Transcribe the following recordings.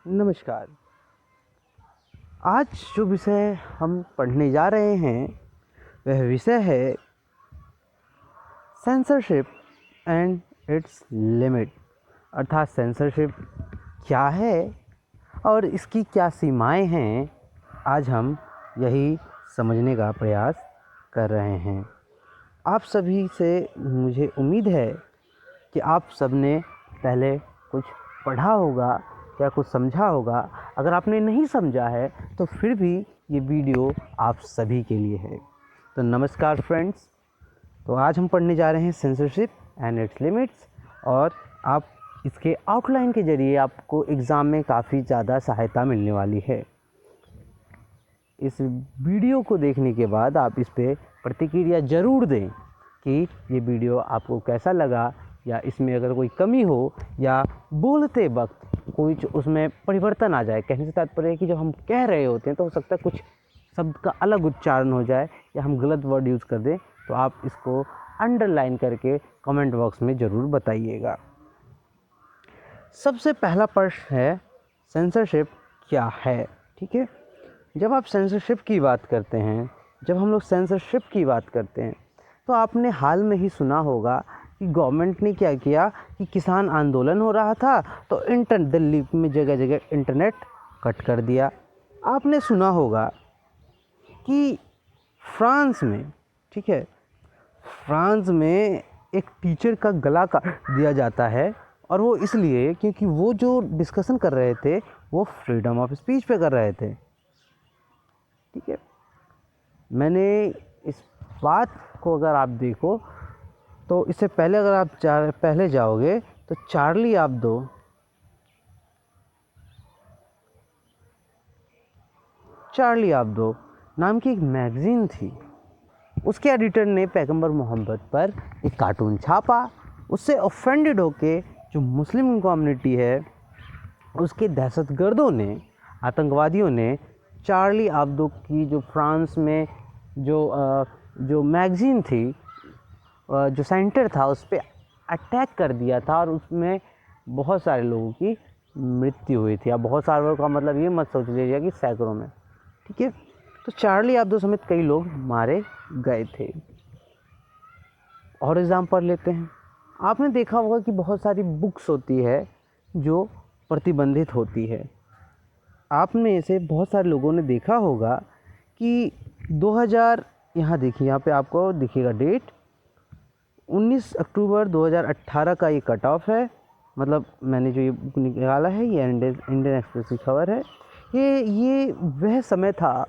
नमस्कार। आज जो विषय हम पढ़ने जा रहे हैं वह विषय है सेंसरशिप एंड इट्स लिमिट। अर्थात सेंसरशिप क्या है और इसकी क्या सीमाएं हैं, आज हम यही समझने का प्रयास कर रहे हैं। आप सभी से मुझे उम्मीद है कि आप सबने पहले कुछ पढ़ा होगा या कुछ समझा होगा। अगर आपने नहीं समझा है तो फिर भी ये वीडियो आप सभी के लिए है। तो नमस्कार फ्रेंड्स। तो आज हम पढ़ने जा रहे हैं सेंसरशिप एंड इट्स लिमिट्स, और आप इसके आउटलाइन के ज़रिए आपको एग्ज़ाम में काफ़ी ज़्यादा सहायता मिलने वाली है। इस वीडियो को देखने के बाद आप इस पर प्रतिक्रिया ज़रूर दें कि ये वीडियो आपको कैसा लगा, या इसमें अगर कोई कमी हो या बोलते वक्त कुछ उसमें परिवर्तन आ जाए। कहने से तात्पर्य है कि जब हम कह रहे होते हैं तो हो सकता है कुछ शब्द का अलग उच्चारण हो जाए या हम गलत वर्ड यूज़ कर दें, तो आप इसको अंडरलाइन करके कमेंट बॉक्स में ज़रूर बताइएगा। सबसे पहला प्रश्न है सेंसरशिप क्या है। ठीक है, जब आप सेंसरशिप की बात करते हैं, जब हम लोग सेंसरशिप की बात करते हैं तो आपने हाल में ही सुना होगा कि गवर्नमेंट ने क्या किया कि किसान आंदोलन हो रहा था तो दिल्ली में जगह जगह इंटरनेट कट कर दिया। आपने सुना होगा कि फ्रांस में, ठीक है, फ्रांस में एक टीचर का गला काट दिया जाता है, और वो इसलिए क्योंकि वो जो डिस्कशन कर रहे थे वो फ्रीडम ऑफ स्पीच पे कर रहे थे। ठीक है, मैंने इस बात को अगर आप देखो तो इससे पहले अगर आप पहले जाओगे तो चार्ली एब्दो नाम की एक मैगज़ीन थी। उसके एडिटर ने पैगंबर मोहम्मद पर एक कार्टून छापा। उससे ऑफेंडेड होके जो मुस्लिम कम्युनिटी है उसके दहशतगर्दों ने, आतंकवादियों ने चार्ली एब्दो की जो फ्रांस में जो मैगज़ीन थी, जो सेंटर था, उस पर अटैक कर दिया था और उसमें बहुत सारे लोगों की मृत्यु हुई थी। अब बहुत सारे लोगों का मतलब ये मत सोच लीजिए कि सैकड़ों में। ठीक है, तो चार्ली एब्दो समेत कई लोग मारे गए थे। और एग्जाम्पल लेते हैं, आपने देखा होगा कि बहुत सारी बुक्स होती है जो प्रतिबंधित होती है। आप में से बहुत सारे लोगों ने देखा होगा कि 2000, यहाँ देखिए, यहाँ पे आपको दिखेगा डेट, 19 अक्टूबर 2018 का ये कट ऑफ है। मतलब मैंने जो ये बुक निकाला है ये इंडियन एक्सप्रेस की खबर है। ये वह समय था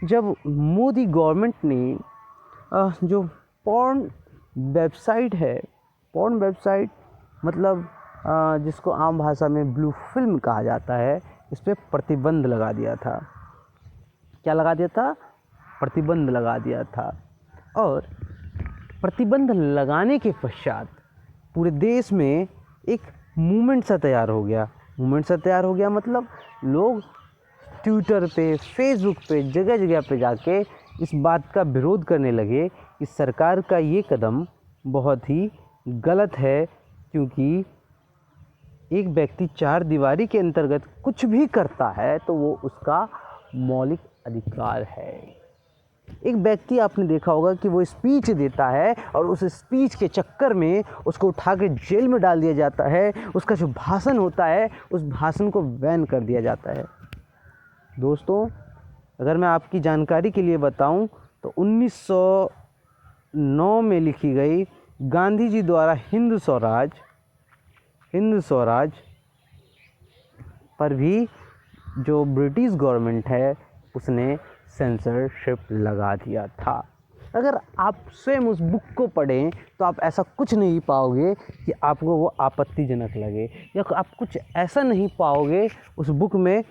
जब मोदी गवर्नमेंट ने जो पॉर्न वेबसाइट है, पॉर्न वेबसाइट मतलब जिसको आम भाषा में ब्लू फिल्म कहा जाता है, इस पर प्रतिबंध लगा दिया था। क्या लगा दिया था? प्रतिबंध लगा दिया था। और प्रतिबंध लगाने के पश्चात पूरे देश में एक मूवमेंट सा तैयार हो गया। मतलब लोग ट्विटर पे, फेसबुक पे, जगह जगह पे जाके इस बात का विरोध करने लगे कि सरकार का ये कदम बहुत ही गलत है, क्योंकि एक व्यक्ति चार दीवारी के अंतर्गत कुछ भी करता है तो वो उसका मौलिक अधिकार है। एक व्यक्ति, आपने देखा होगा कि वो स्पीच देता है और उस स्पीच के चक्कर में उसको उठा के जेल में डाल दिया जाता है। उसका जो भाषण होता है उस भाषण को बैन कर दिया जाता है। दोस्तों, अगर मैं आपकी जानकारी के लिए बताऊं तो 1909 में लिखी गई गांधी जी द्वारा हिंद स्वराज पर भी जो ब्रिटिश गवर्नमेंट है उसने सेंसरशिप लगा दिया था। अगर आप स्वयं उस बुक को पढ़ें तो आप ऐसा कुछ नहीं पाओगे कि आपको वो आपत्तिजनक लगे, या आप कुछ ऐसा नहीं पाओगे उस बुक में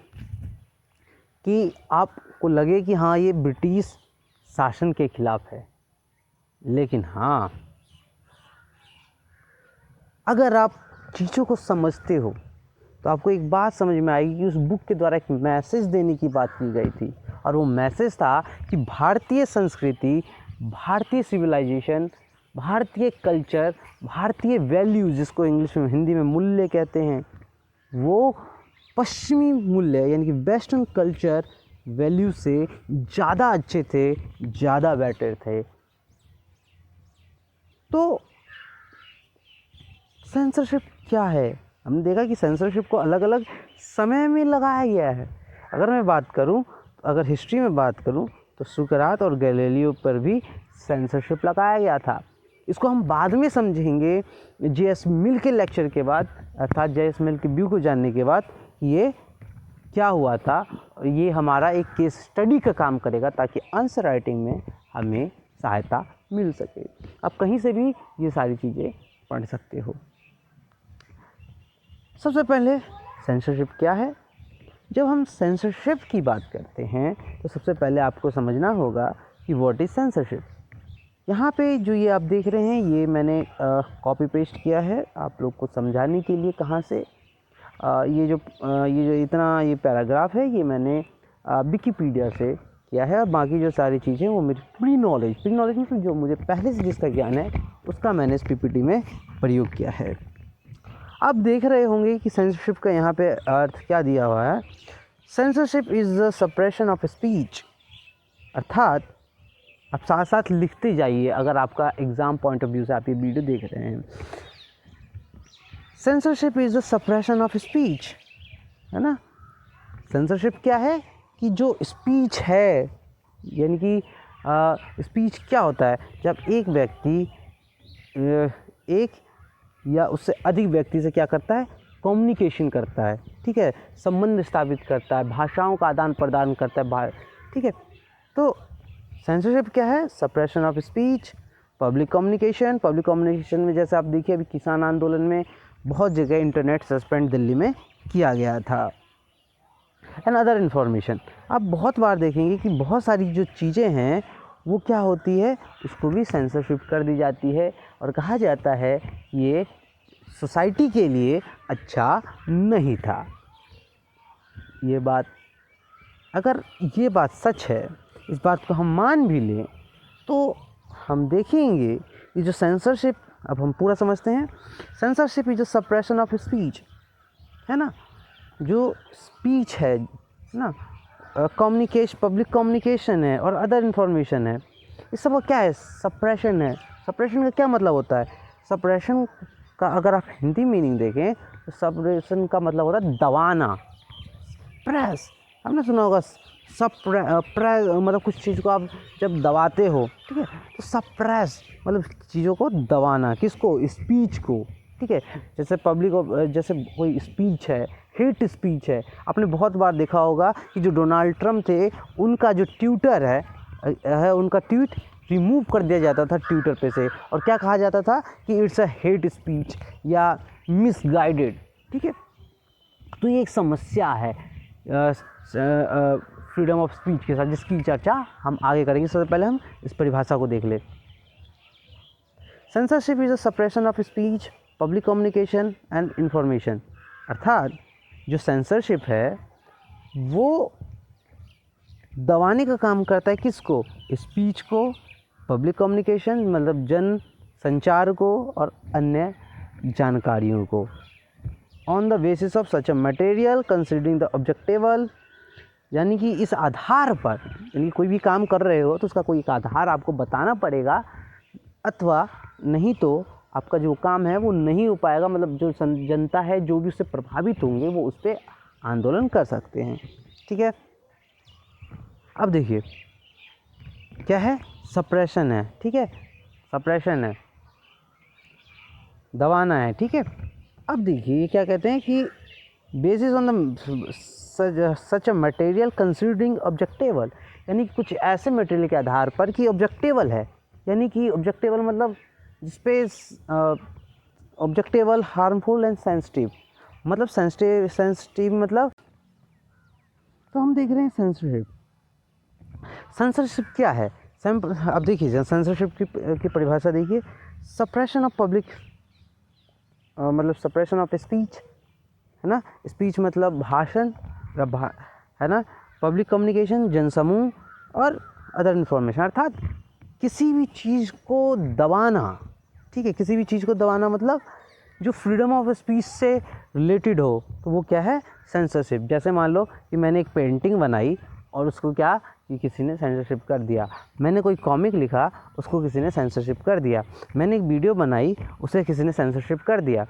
कि आपको लगे कि हाँ ये ब्रिटिश शासन के खिलाफ है। लेकिन हाँ, अगर आप चीज़ों को समझते हो तो आपको एक बात समझ में आएगी कि उस बुक के द्वारा एक मैसेज देने की बात की गई थी, और वो मैसेज था कि भारतीय संस्कृति, भारतीय सिविलाइजेशन, भारतीय कल्चर, भारतीय वैल्यूज़, जिसको इंग्लिश में, हिंदी में मूल्य कहते हैं, वो पश्चिमी मूल्य यानी कि वेस्टर्न कल्चर वैल्यू से ज़्यादा अच्छे थे, ज़्यादा बेटर थे। तो सेंसरशिप क्या है? हमने देखा कि सेंसरशिप को अलग अलग समय में लगाया गया है। अगर मैं बात करूं, अगर हिस्ट्री में बात करूं, तो सुकरात और गैलीलियो पर भी सेंसरशिप लगाया गया था। इसको हम बाद में समझेंगे जे.एस. मिल के लेक्चर के बाद, अर्थात जे.एस. मिल के व्यू को जानने के बाद ये क्या हुआ था। ये हमारा एक केस स्टडी का काम करेगा ताकि आंसर राइटिंग में हमें सहायता मिल सके। आप कहीं से भी ये सारी चीज़ें पढ़ सकते हो। सबसे पहले सेंसरशिप क्या है? जब हम सेंसरशिप की बात करते हैं तो सबसे पहले आपको समझना होगा कि व्हाट इज़ सेंसरशिप। यहाँ पे जो ये आप देख रहे हैं, ये मैंने कॉपी पेस्ट किया है आप लोग को समझाने के लिए। कहाँ से? ये जो इतना ये पैराग्राफ है, ये मैंने विकिपीडिया से किया है, और बाकी जो सारी चीज़ें वो मेरी प्री नॉलेज मतलब जो मुझे पहले से जिसका ज्ञान है उसका मैंने इस पीपीटी में प्रयोग किया है। आप देख रहे होंगे कि सेंसरशिप का यहाँ पे अर्थ क्या दिया हुआ है। Censorship is the suppression of speech, अर्थात आप साथ साथ लिखते जाइए अगर आपका एग्ज़ाम पॉइंट ऑफ व्यू से आप ये वीडियो देख रहे हैं। Censorship is the suppression of speech, है ना। सेंसरशिप क्या है कि जो स्पीच है, यानी कि स्पीच क्या होता है? जब एक व्यक्ति एक या उससे अधिक व्यक्ति से क्या करता है? कम्युनिकेशन करता है, ठीक है, संबंध स्थापित करता है, भाषाओं का आदान प्रदान करता है, ठीक है। तो सेंसरशिप क्या है? Suppression of speech. Public communication में जैसे आप देखिए अभी किसान आंदोलन में बहुत जगह इंटरनेट सस्पेंड दिल्ली में किया गया था। एंड अदर इन्फॉर्मेशन, आप बहुत बार देखेंगे कि बहुत सारी जो चीज़ें हैं वो क्या होती है, उसको भी सेंसरशिप कर दी जाती है और कहा जाता है ये सोसाइटी के लिए अच्छा नहीं था। ये बात, अगर ये बात सच है, इस बात को हम मान भी लें, तो हम देखेंगे ये जो सेंसरशिप, अब हम पूरा समझते हैं। Censorship is a suppression of speech, है ना। जो स्पीच है ना, कम्युनिकेशन, पब्लिक कम्युनिकेशन है और अदर इन्फॉर्मेशन है, इस सब क्या है? सप्रेशन है। सप्रेशन का क्या मतलब होता है? सप्रेशन का अगर आप हिंदी मीनिंग देखें तो सप्रेशन का मतलब होता है दबाना, प्रेस। आपने सुना होगा मतलब कुछ चीज़ को आप जब दबाते हो, ठीक है, तो सप्रेस मतलब चीज़ों को दबाना। किसको? स्पीच को, ठीक है। जैसे जैसे कोई स्पीच है, हेट स्पीच है। आपने बहुत बार देखा होगा कि जो डोनाल्ड ट्रम्प थे, उनका जो ट्विटर है उनका ट्वीट रिमूव कर दिया जाता था ट्विटर पे से, और क्या कहा जाता था कि इट्स अ हेट स्पीच या मिसगाइडेड, ठीक है। तो ये एक समस्या है फ्रीडम ऑफ स्पीच के साथ, जिसकी चर्चा हम आगे करेंगे। सबसे पहले हम इस परिभाषा को देख ले। Censorship is a suppression of speech, public communication and information. अर्थात जो सेंसरशिप है वो दबाने का काम करता है। किसको? स्पीच को, पब्लिक कम्युनिकेशन मतलब जन संचार को और अन्य जानकारियों को। On the basis of such a material considering the objectival, यानी कि इस आधार पर, यानी कोई भी काम कर रहे हो तो उसका कोई एक आधार आपको बताना पड़ेगा, अथवा नहीं तो आपका जो काम है वो नहीं हो पाएगा। मतलब जो जनता है, जो भी उससे प्रभावित होंगे, वो उस पर आंदोलन कर सकते हैं, ठीक है। अब देखिए क्या है? सप्रेशन है, ठीक है, सप्रेशन है, दबाना है, ठीक है। अब देखिए क्या कहते हैं कि basis on the such a material considering objectable, यानी कि कुछ ऐसे मटेरियल के आधार पर कि ऑब्जेक्टेबल है, यानी कि ऑब्जेक्टेबल मतलब जिसपे ऑब्जेक्टेबल, हार्मफुल एंड सेंसिटिव, मतलब सेंसिटिव मतलब, तो हम देख रहे हैं सेंसरशिप। सेंसरशिप क्या है? अब देखिए सेंसरशिप की परिभाषा देखिए। सप्रेशन ऑफ पब्लिक मतलब सप्रेशन ऑफ स्पीच, है ना। स्पीच मतलब भाषण, है ना। पब्लिक कम्युनिकेशन जनसमूह और अदर इन्फॉर्मेशन, अर्थात किसी भी चीज़ को दबाना, ठीक है। किसी भी चीज़ को दबाना मतलब जो फ्रीडम ऑफ स्पीच से रिलेटेड हो तो वो क्या है, सेंसरशिप। जैसे मान लो कि मैंने एक पेंटिंग बनाई और उसको क्या कि किसी ने सेंसरशिप कर दिया, मैंने कोई कॉमिक लिखा उसको किसी ने सेंसरशिप कर दिया, मैंने एक वीडियो बनाई उसे किसी ने सेंसरशिप कर दिया।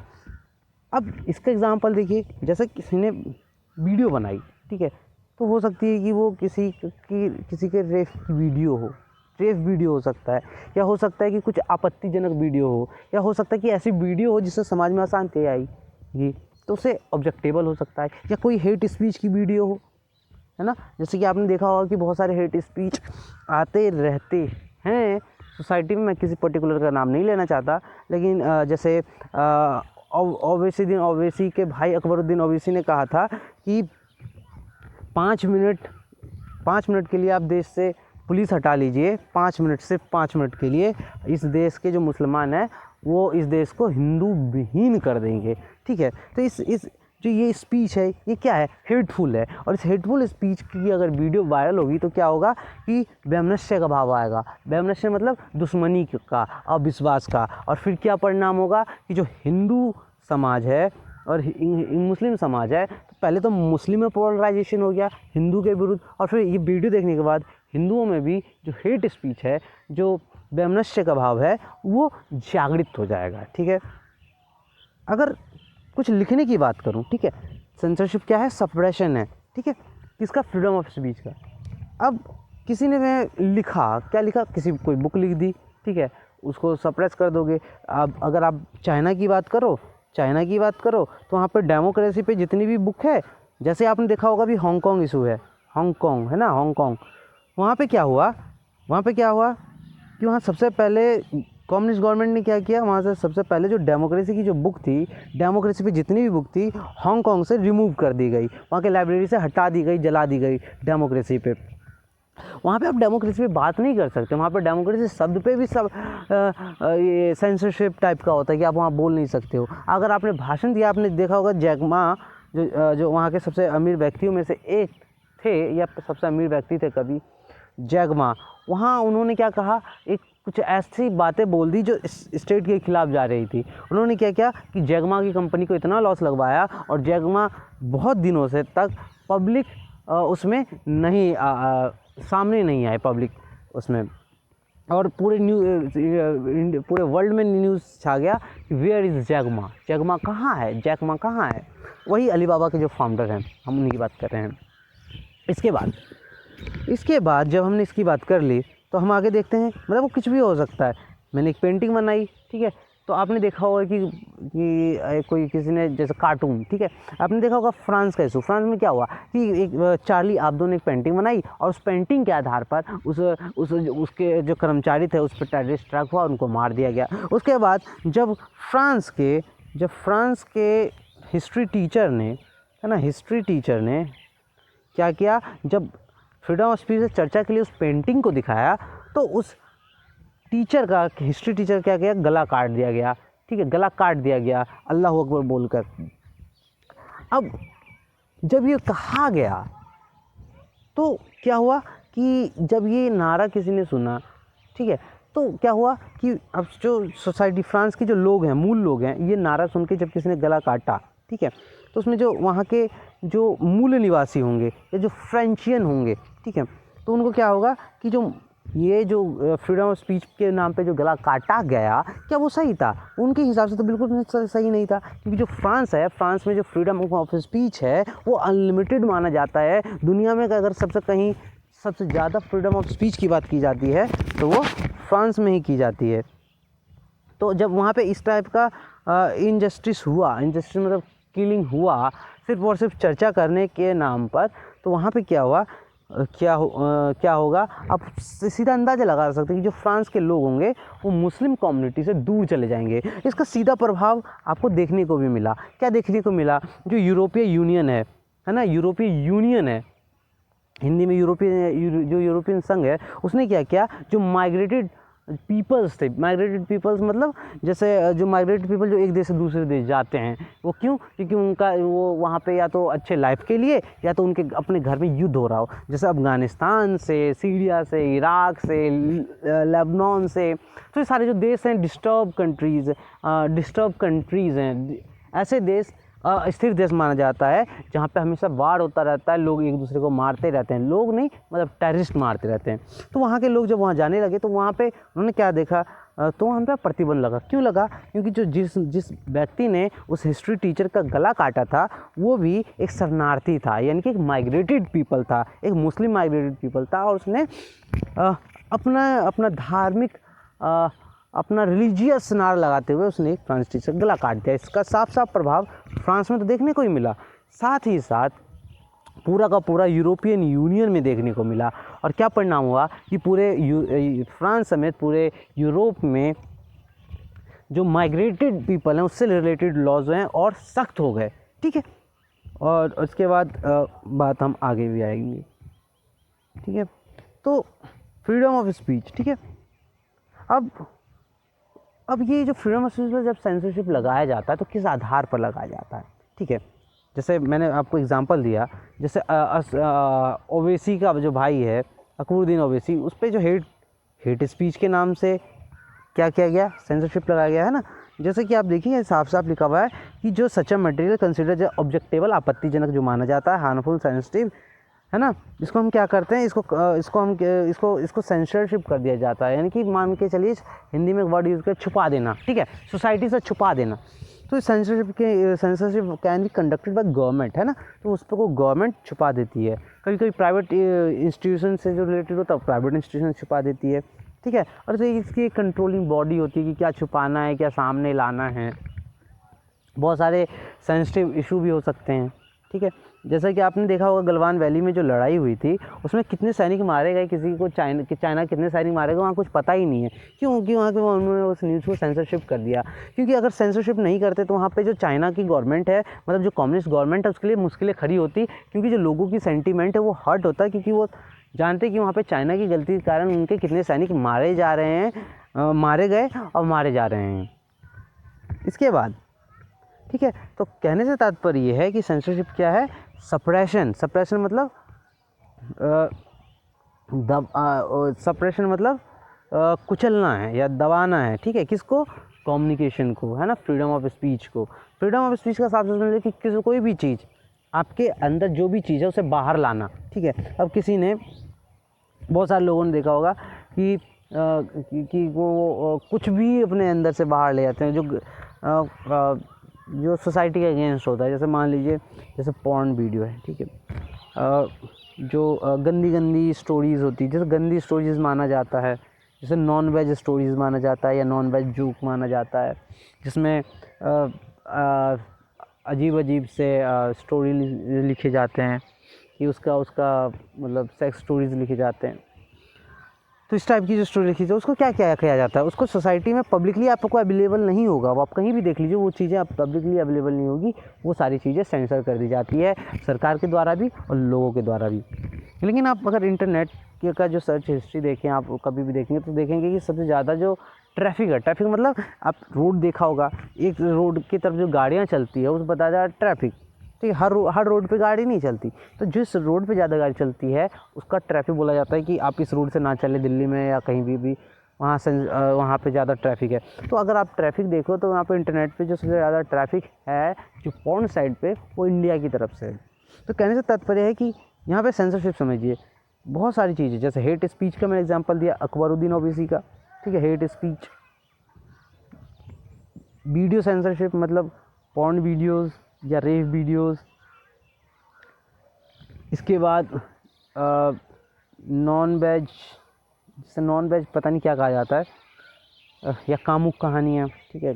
अब इसका एग्जांपल देखिए, जैसे किसी ने वीडियो बनाई, ठीक है, तो हो सकती है कि वो किसी के रेप की वीडियो हो, रेप वीडियो हो सकता है, या हो सकता है कि कुछ आपत्तिजनक वीडियो हो, या हो सकता है कि ऐसी वीडियो हो जिससे समाज में अशांति आएगी, तो उसे ऑब्जेक्टेबल हो सकता है। या कोई हेट स्पीच की वीडियो हो, है ना, जैसे कि आपने देखा होगा कि बहुत सारे हेट स्पीच आते रहते हैं सोसाइटी में। मैं किसी पर्टिकुलर का नाम नहीं लेना चाहता, लेकिन जैसे ओवैसी के भाई अकबरुद्दीन ओवैसी ने कहा था कि 5 मिनट के लिए आप देश से पुलिस हटा लीजिए, 5 मिनट, सिर्फ 5 मिनट के लिए इस देश के जो मुसलमान हैं वो इस देश को हिंदू विहीन कर देंगे, ठीक है। तो इस जो ये स्पीच है ये क्या है, हेटफुल है। और इस हेटफुल स्पीच की अगर वीडियो वायरल होगी तो क्या होगा कि वैमनस्य का भाव आएगा। वैमनस्य मतलब दुश्मनी का, अविश्वास का। और फिर क्या परिणाम होगा कि जो हिंदू समाज है और मुस्लिम समाज है, तो पहले तो मुस्लिम में पोलराइजेशन हो गया हिंदू के विरुद्ध, और फिर ये वीडियो देखने के बाद हिंदुओं में भी जो हेट स्पीच है, जो वैमनस्य का भाव है, वो जागृत हो जाएगा, ठीक है। अगर कुछ लिखने की बात करूं, ठीक है, सेंसरशिप क्या है, सप्रेशन है, ठीक है, किसका, फ्रीडम ऑफ स्पीच का। अब किसी ने लिखा, क्या लिखा, कोई बुक लिख दी, ठीक है, उसको सप्रेस कर दोगे। अब अगर आप चाइना की बात करो तो वहाँ पर डेमोक्रेसी पे जितनी भी बुक है, जैसे आपने देखा होगा भी हांगकांग इशू है, हांगकांग है ना, हांगकांग, वहाँ पे क्या हुआ कि वहाँ सबसे पहले कम्युनिस्ट गवर्नमेंट ने क्या किया, वहाँ से सबसे पहले जो डेमोक्रेसी की जो बुक थी, डेमोक्रेसी पे जितनी भी बुक थी हांगकांग से रिमूव कर दी गई, वहाँ के लाइब्रेरी से हटा दी गई, जला दी गई डेमोक्रेसी पे। वहाँ पे आप डेमोक्रेसी पे बात नहीं कर सकते, वहाँ पे डेमोक्रेसी शब्द पे भी सब ये सेंसरशिप टाइप का होता है कि आप वहाँ बोल नहीं सकते हो। अगर आपने भाषण दिया, आपने देखा होगा जैक मा जो वहाँ के सबसे अमीर व्यक्तियों में से एक थे, या सबसे अमीर व्यक्ति थे कभी, जैक मा, वहाँ उन्होंने क्या कहा, एक कुछ ऐसी बातें बोल दी जो स्टेट के खिलाफ जा रही थी। उन्होंने क्या किया कि जैक मा की कंपनी को इतना लॉस लगवाया, और जैक मा बहुत दिनों से तक पब्लिक उसमें नहीं सामने नहीं आए, पब्लिक उसमें, और पूरे वर्ल्ड में न्यूज़ छा गया कि where is Jack Ma, Jack Ma कहाँ है, जैक मा कहाँ है। वही अलीबाबा के जो फाउंडर हैं, हम उन्हीं की बात कर रहे हैं। इसके बाद जब हमने इसकी बात कर ली तो हम आगे देखते हैं, मतलब वो कुछ भी हो सकता है। मैंने एक पेंटिंग बनाई, ठीक है, तो आपने देखा होगा कि कोई किसी ने जैसे कार्टून, ठीक है, आपने देखा होगा फ्रांस का इशू। फ्रांस में क्या हुआ कि एक चार्ली एब्दो ने एक पेंटिंग बनाई, और उस पेंटिंग के आधार पर उसके जो कर्मचारी थे उस पर टेररिस्ट अटैक हुआ, उनको मार दिया गया। उसके बाद जब फ्रांस के हिस्ट्री टीचर ने, है ना, हिस्ट्री टीचर ने क्या किया, जब फ्रीडम ऑफ स्पीच से चर्चा के लिए उस पेंटिंग को दिखाया, तो उस हिस्ट्री टीचर क्या किया, गला काट दिया गया, ठीक है, गला काट दिया गया अल्लाह अकबर बोलकर। अब जब ये कहा गया तो क्या हुआ कि जब ये नारा किसी ने सुना, ठीक है, तो क्या हुआ कि अब जो सोसाइटी, फ्रांस के जो लोग हैं, मूल लोग हैं, ये नारा सुन के जब किसी ने गला काटा, ठीक है, तो उसमें जो वहाँ के जो मूल निवासी होंगे या जो फ्रेंचियन होंगे, ठीक है, तो उनको क्या होगा कि जो फ्रीडम ऑफ स्पीच के नाम पे जो गला काटा गया, क्या वो सही था? उनके हिसाब से तो बिल्कुल सही नहीं था, क्योंकि जो फ्रांस है, फ्रांस में जो फ्रीडम ऑफ स्पीच है वो अनलिमिटेड माना जाता है। दुनिया में अगर सबसे ज़्यादा फ्रीडम ऑफ स्पीच की बात की जाती है तो वो फ्रांस में ही की जाती है। तो जब वहाँ पे इस टाइप का इनजस्टिस मतलब किलिंग हुआ सिर्फ और सिर्फ चर्चा करने के नाम पर, तो वहाँ पे क्या हुआ, क्या होगा, आप सीधा अंदाज़ा लगा सकते हैं कि जो फ्रांस के लोग होंगे वो मुस्लिम कम्युनिटी से दूर चले जाएंगे। इसका सीधा प्रभाव आपको देखने को भी मिला। क्या देखने को मिला? जो यूरोपीय यूनियन है ना, यूरोपीय यूनियन है, हिंदी में यूरोपियन संघ है, उसने क्या किया, जो माइग्रेटेड पीपल्स थे, माइग्रेटेड पीपल्स मतलब जैसे जो माइग्रेटेड पीपल जो एक देश से दूसरे देश जाते हैं, वो क्यों? क्योंकि वो वहाँ पे या तो अच्छे लाइफ के लिए, या तो उनके अपने घर में युद्ध हो रहा हो, जैसे अफ़गानिस्तान से, सीरिया से, इराक से, लेबनान से। तो ये सारे जो देश हैं डिस्टर्ब कंट्रीज़ हैं, ऐसे देश अस्थिर देश माना जाता है, जहाँ पे हमेशा वार होता रहता है, लोग एक दूसरे को मारते रहते हैं, लोग नहीं मतलब टेररिस्ट मारते रहते हैं। तो वहाँ के लोग जब वहाँ जाने लगे तो वहाँ पे उन्होंने क्या देखा, तो वहाँ पे प्रतिबंध लगा। क्यों लगा? क्योंकि जो जिस व्यक्ति ने उस हिस्ट्री टीचर का गला काटा था वो भी एक शरणार्थी था, यानी कि एक माइग्रेटेड पीपल था, एक मुस्लिम माइग्रेटेड पीपल था, और उसने अपना धार्मिक अपना रिलीजियस नारा लगाते हुए उसने एक फ्रांस टीचर का गला काट दिया। इसका साफ साफ प्रभाव फ्रांस में तो देखने को ही मिला, साथ ही साथ पूरा का पूरा यूरोपियन यूनियन में देखने को मिला। और क्या परिणाम हुआ कि पूरे फ्रांस समेत पूरे यूरोप में जो माइग्रेटेड पीपल हैं उससे रिलेटेड लॉज हैं और सख्त हो गए। ठीक है, और उसके बाद बात हम आगे भी आएंगे। ठीक है, तो फ्रीडम ऑफ स्पीच। ठीक है, अब ये जो फ्रीडम ऑफ स्पीच पर जब सेंसरशिप लगाया जाता है तो किस आधार पर लगाया जाता है? ठीक है, जैसे मैंने आपको एग्जांपल दिया, जैसे ओवैसी का जो भाई है अकबरुद्दीन ओवैसी, उस पर जो हेट स्पीच के नाम से क्या किया गया, सेंसरशिप लगाया गया है ना। जैसे कि आप देखिए साफ साफ लिखा हुआ है कि जो सच अ मटेरियल कंसिडर जो ऑब्जेक्टेबल, आपत्तिजनक जो माना जाता है, हार्मफुल, सेंसिटिव, है ना, जिसको हम क्या करते हैं, इसको सेंसरशिप कर दिया जाता है। यानी कि मान के चलिए हिंदी में एक वर्ड यूज़ कर, छुपा देना। ठीक है, सोसाइटी से छुपा देना। तो censorship can be conducted by government, है ना, तो उस पर को गवर्नमेंट छुपा देती है। कभी कभी प्राइवेट इंस्टीट्यूशन से जो रिलेटेड होता है प्राइवेट इंस्टीट्यूशन छुपा देती है। ठीक है, और तो इसकी कंट्रोलिंग बॉडी होती है कि क्या छुपाना है, क्या सामने लाना है। बहुत सारे सेंसिटिव इशू भी हो सकते हैं। ठीक है, जैसा कि आपने देखा होगा गलवान वैली में जो लड़ाई हुई थी उसमें कितने सैनिक मारे गए, किसी को चाइना कितने सैनिक मारे गए वहाँ कुछ पता ही नहीं है। क्योंकि वहाँ के उन्होंने उस न्यूज़ को सेंसरशिप कर दिया। क्योंकि अगर सेंसरशिप नहीं करते तो वहाँ पे जो चाइना की गवर्नमेंट है, मतलब जो कम्युनिस्ट गवर्नमेंट है, उसके लिए मुश्किलें खड़ी होती। क्योंकि जो लोगों की सेंटीमेंट है वो हर्ट होता है, क्योंकि वो जानते कि वहाँ पे चाइना की गलती के कारण उनके कितने सैनिक मारे जा रहे हैं, मारे गए और मारे जा रहे हैं। इसके बाद ठीक है, तो कहने से तात्पर्य ये है कि सेंसरशिप क्या है, सप्रेशन मतलब सप्रेशन मतलब कुचलना है या दबाना है। ठीक है, किसको, कम्युनिकेशन को, है ना, फ्रीडम ऑफ स्पीच को। फ्रीडम ऑफ स्पीच का साफ समझ कि कोई भी चीज़ आपके अंदर जो भी चीज़ है उसे बाहर लाना। ठीक है, अब किसी ने, बहुत सारे लोगों ने देखा होगा कि वो कुछ भी अपने अंदर से बाहर ले जाते हैं जो सोसाइटी के अगेंस्ट होता है। जैसे मान लीजिए जैसे पॉर्न वीडियो है। ठीक है, जो गंदी स्टोरीज़ होती है, जैसे गंदी स्टोरीज़ माना जाता है, जैसे नॉन वेज स्टोरीज़ माना जाता है या नॉन वेज जोक माना जाता है, जिसमें अजीब से स्टोरी लिखे जाते हैं कि उसका मतलब सेक्स स्टोरीज़ लिखे जाते हैं। तो इस टाइप की जो स्टोरी लिखी जाए उसको क्या किया जाता है, उसको सोसाइटी में पब्लिकली आपको अवेलेबल नहीं होगा। वो आप कहीं भी देख लीजिए, वो चीज़ें आप पब्लिकली अवेलेबल नहीं होगी। वो सारी चीज़ें सेंसर कर दी जाती है सरकार के द्वारा भी और लोगों के द्वारा भी। लेकिन आप अगर इंटरनेट का जो सर्च हिस्ट्री देखें, आप कभी भी देखेंगे तो देखेंगे कि सबसे ज़्यादा जो ट्रैफिक मतलब आप रोड देखा होगा, एक रोड की तरफ जो गाड़ियाँ चलती है उस बताया जाता है ट्रैफिक। ठीक है, हर रोड पे गाड़ी नहीं चलती, तो जिस रोड पे ज़्यादा गाड़ी चलती है उसका ट्रैफिक बोला जाता है कि आप इस रोड से ना चलें, दिल्ली में या कहीं भी वहाँ पे ज़्यादा ट्रैफिक है। तो अगर आप ट्रैफिक देखो तो वहाँ पे इंटरनेट पे जो सबसे ज़्यादा ट्रैफिक है जो पॉर्न साइड पे, वो इंडिया की तरफ से है। तो कहने से तात्पर्य है कि यहाँ पे सेंसरशिप समझिए, बहुत सारी चीज़ें, जैसे हेट स्पीच का मैंने एग्जाम्पल दिया अकबरुद्दीन ओवैसी का। ठीक है, हेट स्पीच, वीडियो सेंसरशिप मतलब पॉर्न वीडियोज़ या रेप वीडियोज़। इसके बाद नॉन वेज, जिसे नॉन वेज पता नहीं क्या कहा जाता है, या कामुक कहानियाँ। ठीक है,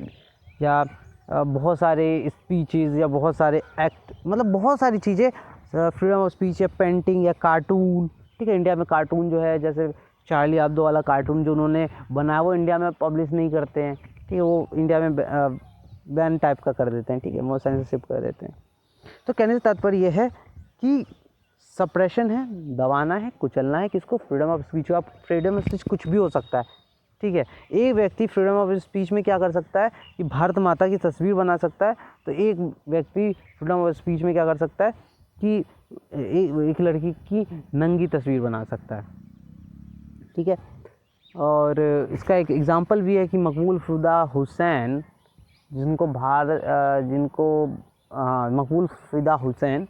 या बहुत सारे स्पीचेस या बहुत सारे एक्ट, मतलब बहुत सारी चीज़ें, फ्रीडम ऑफ स्पीच, या पेंटिंग या कार्टून। ठीक है, इंडिया में कार्टून जो है, जैसे चार्ली एब्दो वाला कार्टून जो उन्होंने बनाया वो इंडिया में पब्लिश नहीं करते हैं। ठीक है, वो इंडिया में बैन टाइप का कर देते हैं। ठीक है, वो सेंसरशिप कर देते हैं। तो कहने से तात्पर्य यह है कि सप्रेशन है, दबाना है, कुचलना है, किसको, फ्रीडम ऑफ स्पीच। आप फ्रीडम ऑफ स्पीच कुछ भी हो सकता है। ठीक है, एक व्यक्ति फ्रीडम ऑफ स्पीच में क्या कर सकता है कि भारत माता की तस्वीर बना सकता है, तो एक व्यक्ति फ्रीडम ऑफ स्पीच में क्या कर सकता है कि एक लड़की की नंगी तस्वीर बना सकता है। ठीक है, और इसका एक एग्जांपल भी है कि मकबूल फ़ुदा हुसैन, जिनको मकबूल फ़िदा हुसैन,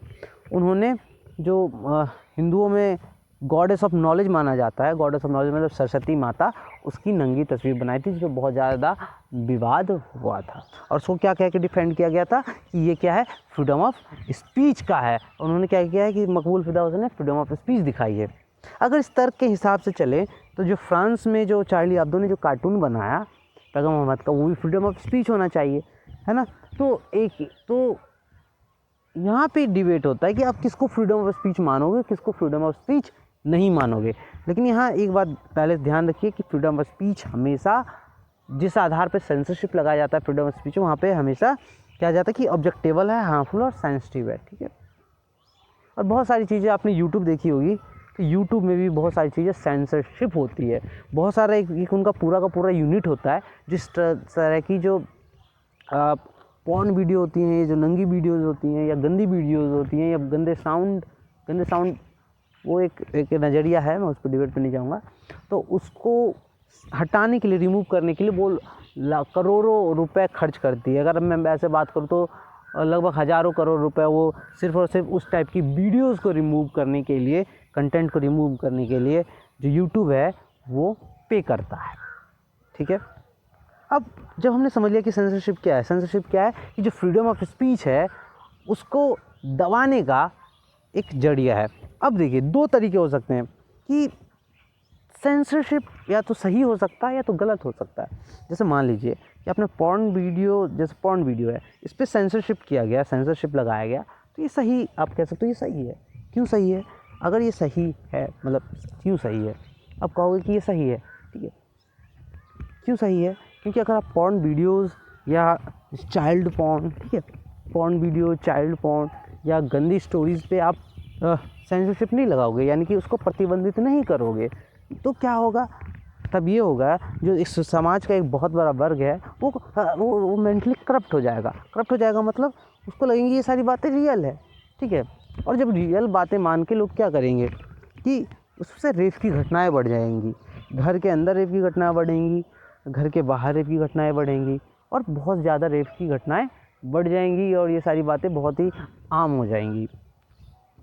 उन्होंने जो हिंदुओं में गॉडेस ऑफ नॉलेज माना जाता है, गॉडेस ऑफ नॉलेज मतलब सरस्वती माता, उसकी नंगी तस्वीर बनाई थी, जिसमें बहुत ज़्यादा विवाद हुआ था और उसको क्या कह के डिफेंड किया गया था कि ये क्या है, फ्रीडम ऑफ स्पीच का है। उन्होंने क्या किया है कि मकबूल फ़िदा हुसैन ने फ्रीडम ऑफ स्पीच दिखाई है। अगर इस तर्क के हिसाब से चले तो जो फ्रांस में जो चार्ली एब्दो ने जो कार्टून बनाया पैगम मोहम्मद का, वो भी फ्रीडम ऑफ स्पीच होना चाहिए, है ना। तो यहाँ पे डिबेट होता है कि आप किसको फ्रीडम ऑफ स्पीच मानोगे, किसको फ्रीडम ऑफ स्पीच नहीं मानोगे। लेकिन यहाँ एक बात पहले ध्यान रखिए कि फ्रीडम ऑफ स्पीच हमेशा जिस आधार पे सेंसरशिप लगाया जाता है फ्रीडम ऑफ स्पीच, वहाँ पे हमेशा क्या जाता है कि ऑब्जेक्टेबल है, हार्मफुल और सेंसिटिव है, ठीक है। और बहुत सारी चीज़ें आपने यूट्यूब देखी होगी कि यूट्यूब में भी बहुत सारी चीज़ें सेंसरशिप होती है। बहुत सारा एक उनका पूरा का पूरा यूनिट होता है, जिस तरह की जो पॉर्न वीडियो होती हैं, जो नंगी वीडियोज़ होती हैं या गंदी वीडियोज़ होती हैं या गंदे साउंड, वो एक नज़रिया है, मैं उस पर डिबेट पे नहीं जाऊँगा। तो उसको हटाने के लिए, रिमूव करने के लिए वो करोड़ों रुपए खर्च करती है। अगर मैं ऐसे बात करूँ तो लगभग हज़ारों करोड़ रुपए वो सिर्फ़ और सिर्फ उस टाइप की वीडियोज़ को रिमूव करने के लिए, कंटेंट को रिमूव करने के लिए जो यूट्यूब है वो पे करता है, ठीक है। अब जब हमने समझ लिया कि सेंसरशिप क्या है, सेंसरशिप क्या है कि जो फ्रीडम ऑफ स्पीच है उसको दबाने का एक जरिया है। अब देखिए दो तरीके हो सकते हैं कि सेंसरशिप या तो सही हो सकता है या तो गलत हो सकता है। जैसे मान लीजिए कि आपने पॉर्न वीडियो है, इस पर सेंसरशिप किया गया, सेंसरशिप लगाया गया, तो ये सही, आप कह सकते हो ये सही है। क्यों सही है? अगर ये सही है, मतलब क्यों सही है, आप कहोगे कि ये सही है, ठीक है। क्यों सही है? क्योंकि अगर आप पॉर्न वीडियोज़ या चाइल्ड पॉर्न, ठीक है, पॉर्न वीडियो, चाइल्ड पॉर्न या गंदी स्टोरीज़ पे आप सेंसरशिप नहीं लगाओगे, यानी कि उसको प्रतिबंधित नहीं करोगे, तो क्या होगा? तब ये होगा जो इस समाज का एक बहुत बड़ा वर्ग है वो मेंटली करप्ट हो जाएगा। करप्ट हो जाएगा मतलब उसको लगेंगी ये सारी बातें रियल है, ठीक है। और जब रियल बातें मान के लोग क्या करेंगे कि उससे रेप की घटनाएं बढ़ जाएंगी, घर के अंदर रेप की घटनाएं बढ़ेंगी, घर के बाहर रेप की घटनाएं बढ़ेंगी और बहुत ज़्यादा रेप की घटनाएं बढ़ जाएंगी और ये सारी बातें बहुत ही आम हो जाएंगी।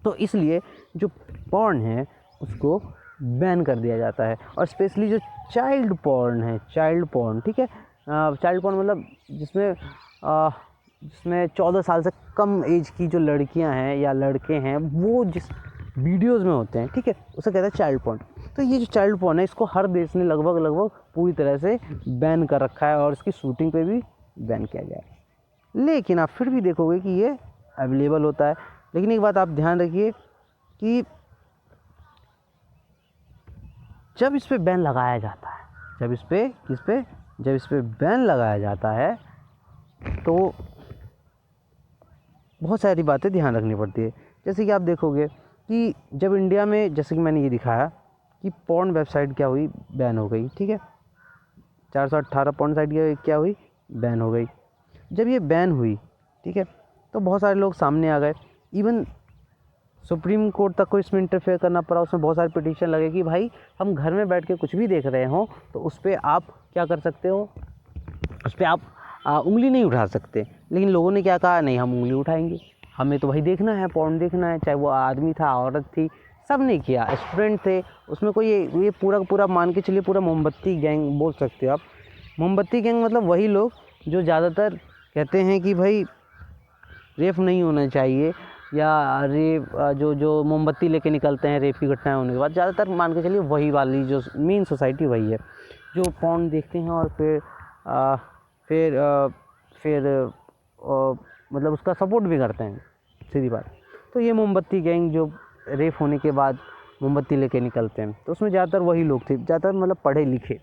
तो इसलिए जो पॉर्न है उसको बैन कर दिया जाता है। और स्पेशली जो चाइल्ड पॉर्न है, चाइल्ड पॉर्न, ठीक है, चाइल्ड पॉर्न मतलब जिसमें 14 साल से कम एज की जो लड़कियां हैं या लड़के हैं वो जिस वीडियोज़ में होते हैं, ठीक है, उसे कहते हैं चाइल्ड पॉर्न। तो ये जो चाइल्ड पॉर्न है इसको हर देश ने लगभग पूरी तरह से बैन कर रखा है और इसकी शूटिंग पे भी बैन किया गया है। लेकिन आप फिर भी देखोगे कि ये अवेलेबल होता है। लेकिन एक बात आप ध्यान रखिए कि जब इस पे बैन लगाया जाता है, जब इस पे बैन लगाया जाता है तो बहुत सारी बातें ध्यान रखनी पड़ती है। जैसे कि आप देखोगे कि जब इंडिया में, जैसे कि मैंने ये दिखाया कि पॉर्न वेबसाइट क्या हुई, बैन हो गई, ठीक है, 418 पॉर्न साइट क्या हुई, बैन हो गई। जब ये बैन हुई, ठीक है, तो बहुत सारे लोग सामने आ गए, इवन सुप्रीम कोर्ट तक को इसमें इंटरफेयर करना पड़ा। उसमें बहुत सारे पिटीशन लगे कि भाई हम घर में बैठ के कुछ भी देख रहे हो तो उस पर आप क्या कर सकते हो, उस पर आप उंगली नहीं उठा सकते। लेकिन लोगों ने क्या कहा, नहीं हम उंगली उठाएंगे, हमें तो भाई देखना है, पॉर्न देखना है, चाहे वो आदमी था, औरत थी, सब ने किया, स्टूडेंट थे उसमें। कोई ये पूरा मान के चलिए पूरा मोमबत्ती गैंग बोल सकते हो आप। मोमबत्ती गैंग मतलब वही लोग जो ज़्यादातर कहते हैं कि भाई रेप नहीं होना चाहिए, या रेप जो मोमबत्ती लेके निकलते हैं रेप की घटनाएं होने के बाद, ज़्यादातर मान के चलिए वही वाली जो मेन सोसाइटी वही है जो पॉर्न देखते हैं और फिर मतलब उसका सपोर्ट भी करते हैं, सीधी बात। तो ये मोमबत्ती गैंग जो रेप होने के बाद मोमबत्ती लेके निकलते हैं, तो उसमें ज़्यादातर वही लोग थे, ज़्यादातर मतलब पढ़े लिखे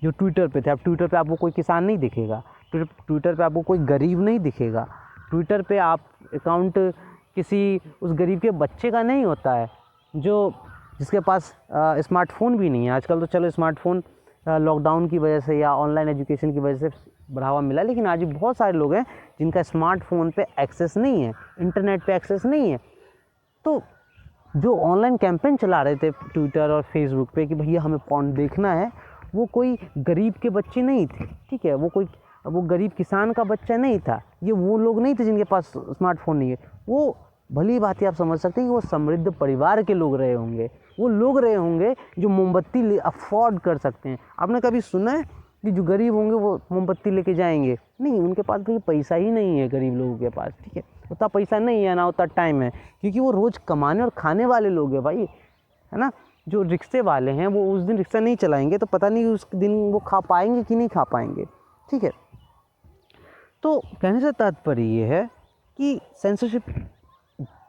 जो ट्विटर पे थे। अब ट्विटर पे आपको कोई किसान नहीं दिखेगा, ट्विटर पे आपको कोई गरीब नहीं दिखेगा, ट्विटर पे आप अकाउंट किसी उस गरीब के बच्चे का नहीं होता है जिसके पास स्मार्टफोन भी नहीं है। आजकल तो चलो स्मार्टफोन लॉकडाउन की वजह से या ऑनलाइन एजुकेशन की वजह से बढ़ावा मिला, लेकिन आज भी बहुत सारे लोग हैं जिनका स्मार्टफोन पे एक्सेस नहीं है, इंटरनेट पे एक्सेस नहीं है। तो जो ऑनलाइन कैंपेन चला रहे थे ट्विटर और फेसबुक पे कि भैया हमें पॉर्न देखना है, वो कोई गरीब के बच्चे नहीं थे, ठीक है, वो कोई वो गरीब किसान का बच्चा नहीं था, ये वो लोग नहीं थे जिनके पास स्मार्टफोन नहीं है। वो भली बात आप समझ सकते हैं कि वो समृद्ध परिवार के लोग रहे होंगे, वो लोग रहे होंगे जो मोमबत्ती अफोर्ड कर सकते हैं। आपने कभी सुना है कि जो गरीब होंगे वो मोमबत्ती लेके जाएंगे? नहीं, उनके पास भी पैसा ही नहीं है गरीब लोगों के पास, ठीक है, उतना पैसा नहीं है ना उतना टाइम है, क्योंकि वो रोज़ कमाने और खाने वाले लोग हैं भाई, है ना। जो रिक्शे वाले हैं वो उस दिन रिक्शा नहीं चलाएंगे तो पता नहीं उस दिन वो खा पाएंगे कि नहीं खा पाएंगे, ठीक है। तो कहने से तात्पर्य ये है कि सेंसरशिप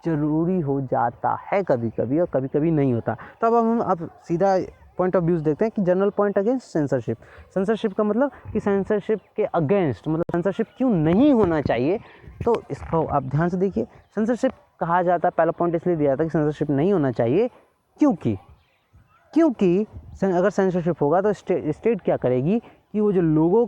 ज़रूरी हो जाता है कभी कभी और कभी कभी नहीं होता। तो अब हम सीधा पॉइंट ऑफ व्यूज़ देखते हैं कि general point against censorship. Censorship का मतलब कि सेंसरशिप के अगेंस्ट, मतलब सेंसरशिप क्यों नहीं होना चाहिए। तो इसको आप ध्यान से देखिए। सेंसरशिप कहा जाता है, पहला पॉइंट इसलिए दिया जाता है कि सेंसरशिप नहीं होना चाहिए क्योंकि अगर सेंसरशिप होगा तो स्टेट क्या करेगी कि वो जो लोगों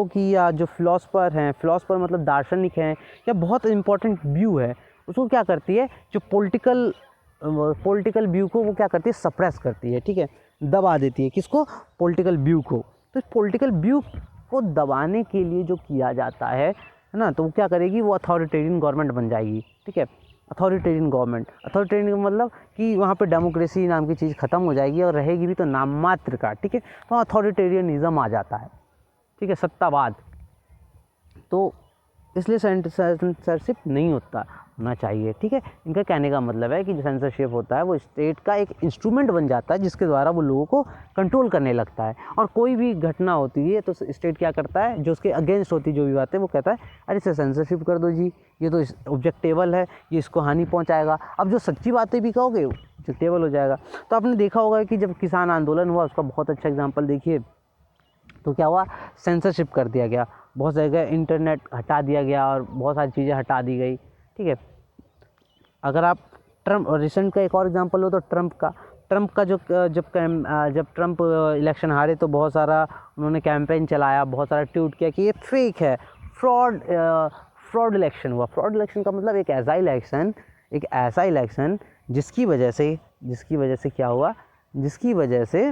की या जो फिलोसफर मतलब दार्शनिक हैं या बहुत इम्पोर्टेंट व्यू है, उसको क्या करती है, जो पॉलिटिकल व्यू को वो क्या करती है, सप्रेस करती है, ठीक है, दबा देती है। किसको? पॉलिटिकल व्यू को। तो इस पॉलिटिकल व्यू को दबाने के लिए जो किया जाता है ना, तो वो क्या करेगी, वो अथॉरिटेरियन गवर्नमेंट बन जाएगी, ठीक है। अथॉरिटेरियन गवर्नमेंट, अथॉरिटेरियन मतलब कि वहाँ पे डेमोक्रेसी नाम की चीज़ ख़त्म हो जाएगी और रहेगी भी तो नाम मात्र का, ठीक है। तो अथॉरिटेरियनिज्म आ जाता है, ठीक है, सत्तावाद। तो इसलिए सेंसरशिप नहीं होना चाहिए, ठीक है। इनका कहने का मतलब है कि जो सेंसरशिप होता है वो स्टेट का एक इंस्ट्रूमेंट बन जाता है जिसके द्वारा वो लोगों को कंट्रोल करने लगता है। और कोई भी घटना होती है तो स्टेट क्या करता है, जो उसके अगेंस्ट होती है जो भी बातें, वो कहता है अरे इसे सेंसरशिप कर दो जी, ये तो ऑब्जेक्टेबल है, ये इसको हानि पहुँचाएगा। अब जो सच्ची बातें भी कहोगे ऑब्जेक्टेबल हो जाएगा। तो आपने देखा होगा कि जब किसान आंदोलन हुआ, उसका बहुत अच्छा एग्जाम्पल देखिए, तो क्या हुआ, सेंसरशिप कर दिया गया, बहुत जगह इंटरनेट हटा दिया गया और बहुत सारी चीज़ें हटा दी गई, ठीक है। अगर आप ट्रम्प, रिसेंट का एक और एग्जांपल हो तो ट्रम्प का जब ट्रम्प इलेक्शन हारे तो बहुत सारा उन्होंने कैंपेन चलाया, बहुत सारा ट्वीट किया कि ये फेक है, फ्रॉड इलेक्शन हुआ। फ्रॉड इलेक्शन का मतलब एक ऐसा इलेक्शन जिसकी वजह से क्या हुआ, जिसकी वजह से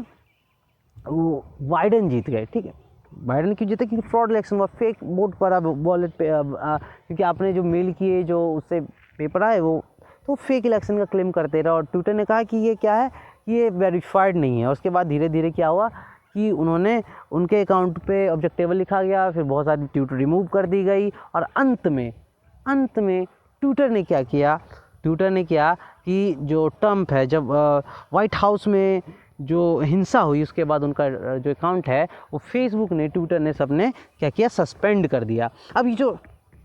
वो बाइडेन जीत गए, ठीक है। बाइडेन क्यों जीते? क्योंकि फ्रॉड इलेक्शन हुआ, फेक वोट पड़ा वॉलेट पे, क्योंकि आपने जो मेल किए, जो उससे पेपर आए, वो तो फेक इलेक्शन का क्लेम करते रहे। और ट्विटर ने कहा कि ये क्या है, ये वेरीफाइड नहीं है। उसके बाद धीरे धीरे क्या हुआ कि उनके अकाउंट पे ऑब्जेक्टेबल लिखा गया, फिर बहुत सारी ट्वीट रिमूव कर दी गई और अंत में ट्विटर ने क्या किया कि जो ट्रम्प है, जब वाइट हाउस में जो हिंसा हुई उसके बाद उनका जो अकाउंट है वो फेसबुक ने, ट्विटर ने, सबने क्या किया, सस्पेंड कर दिया। अब ये जो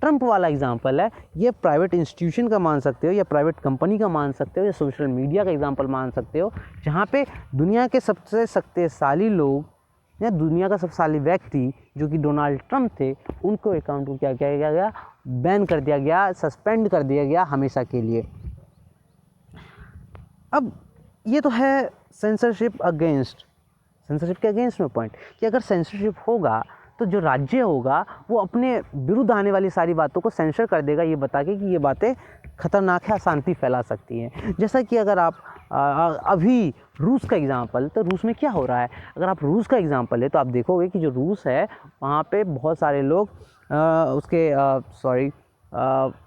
ट्रम्प वाला एग्जांपल है, ये प्राइवेट इंस्टीट्यूशन का मान सकते हो या प्राइवेट कंपनी का मान सकते हो या सोशल मीडिया का एग्जांपल मान सकते हो, जहाँ पे दुनिया के सबसे शक्तिशाली लोग या दुनिया का सबसे शक्तिशाली व्यक्ति जो कि डोनाल्ड ट्रम्प थे, उनको अकाउंट को क्या किया गया, बैन कर दिया गया, सस्पेंड कर दिया गया हमेशा के लिए। अब ये तो है सेंसरशिप के अगेंस्ट में पॉइंट, कि अगर सेंसरशिप होगा तो जो राज्य होगा वो अपने विरुद्ध आने वाली सारी बातों को सेंसर कर देगा, ये बता के कि ये बातें खतरनाक है, अशांति फैला सकती हैं। जैसा कि अगर आप अभी रूस का एग्जांपल, तो रूस में क्या हो रहा है, अगर आप रूस का एग्जांपल है तो आप देखोगे कि जो रूस है वहाँ पे बहुत सारे लोग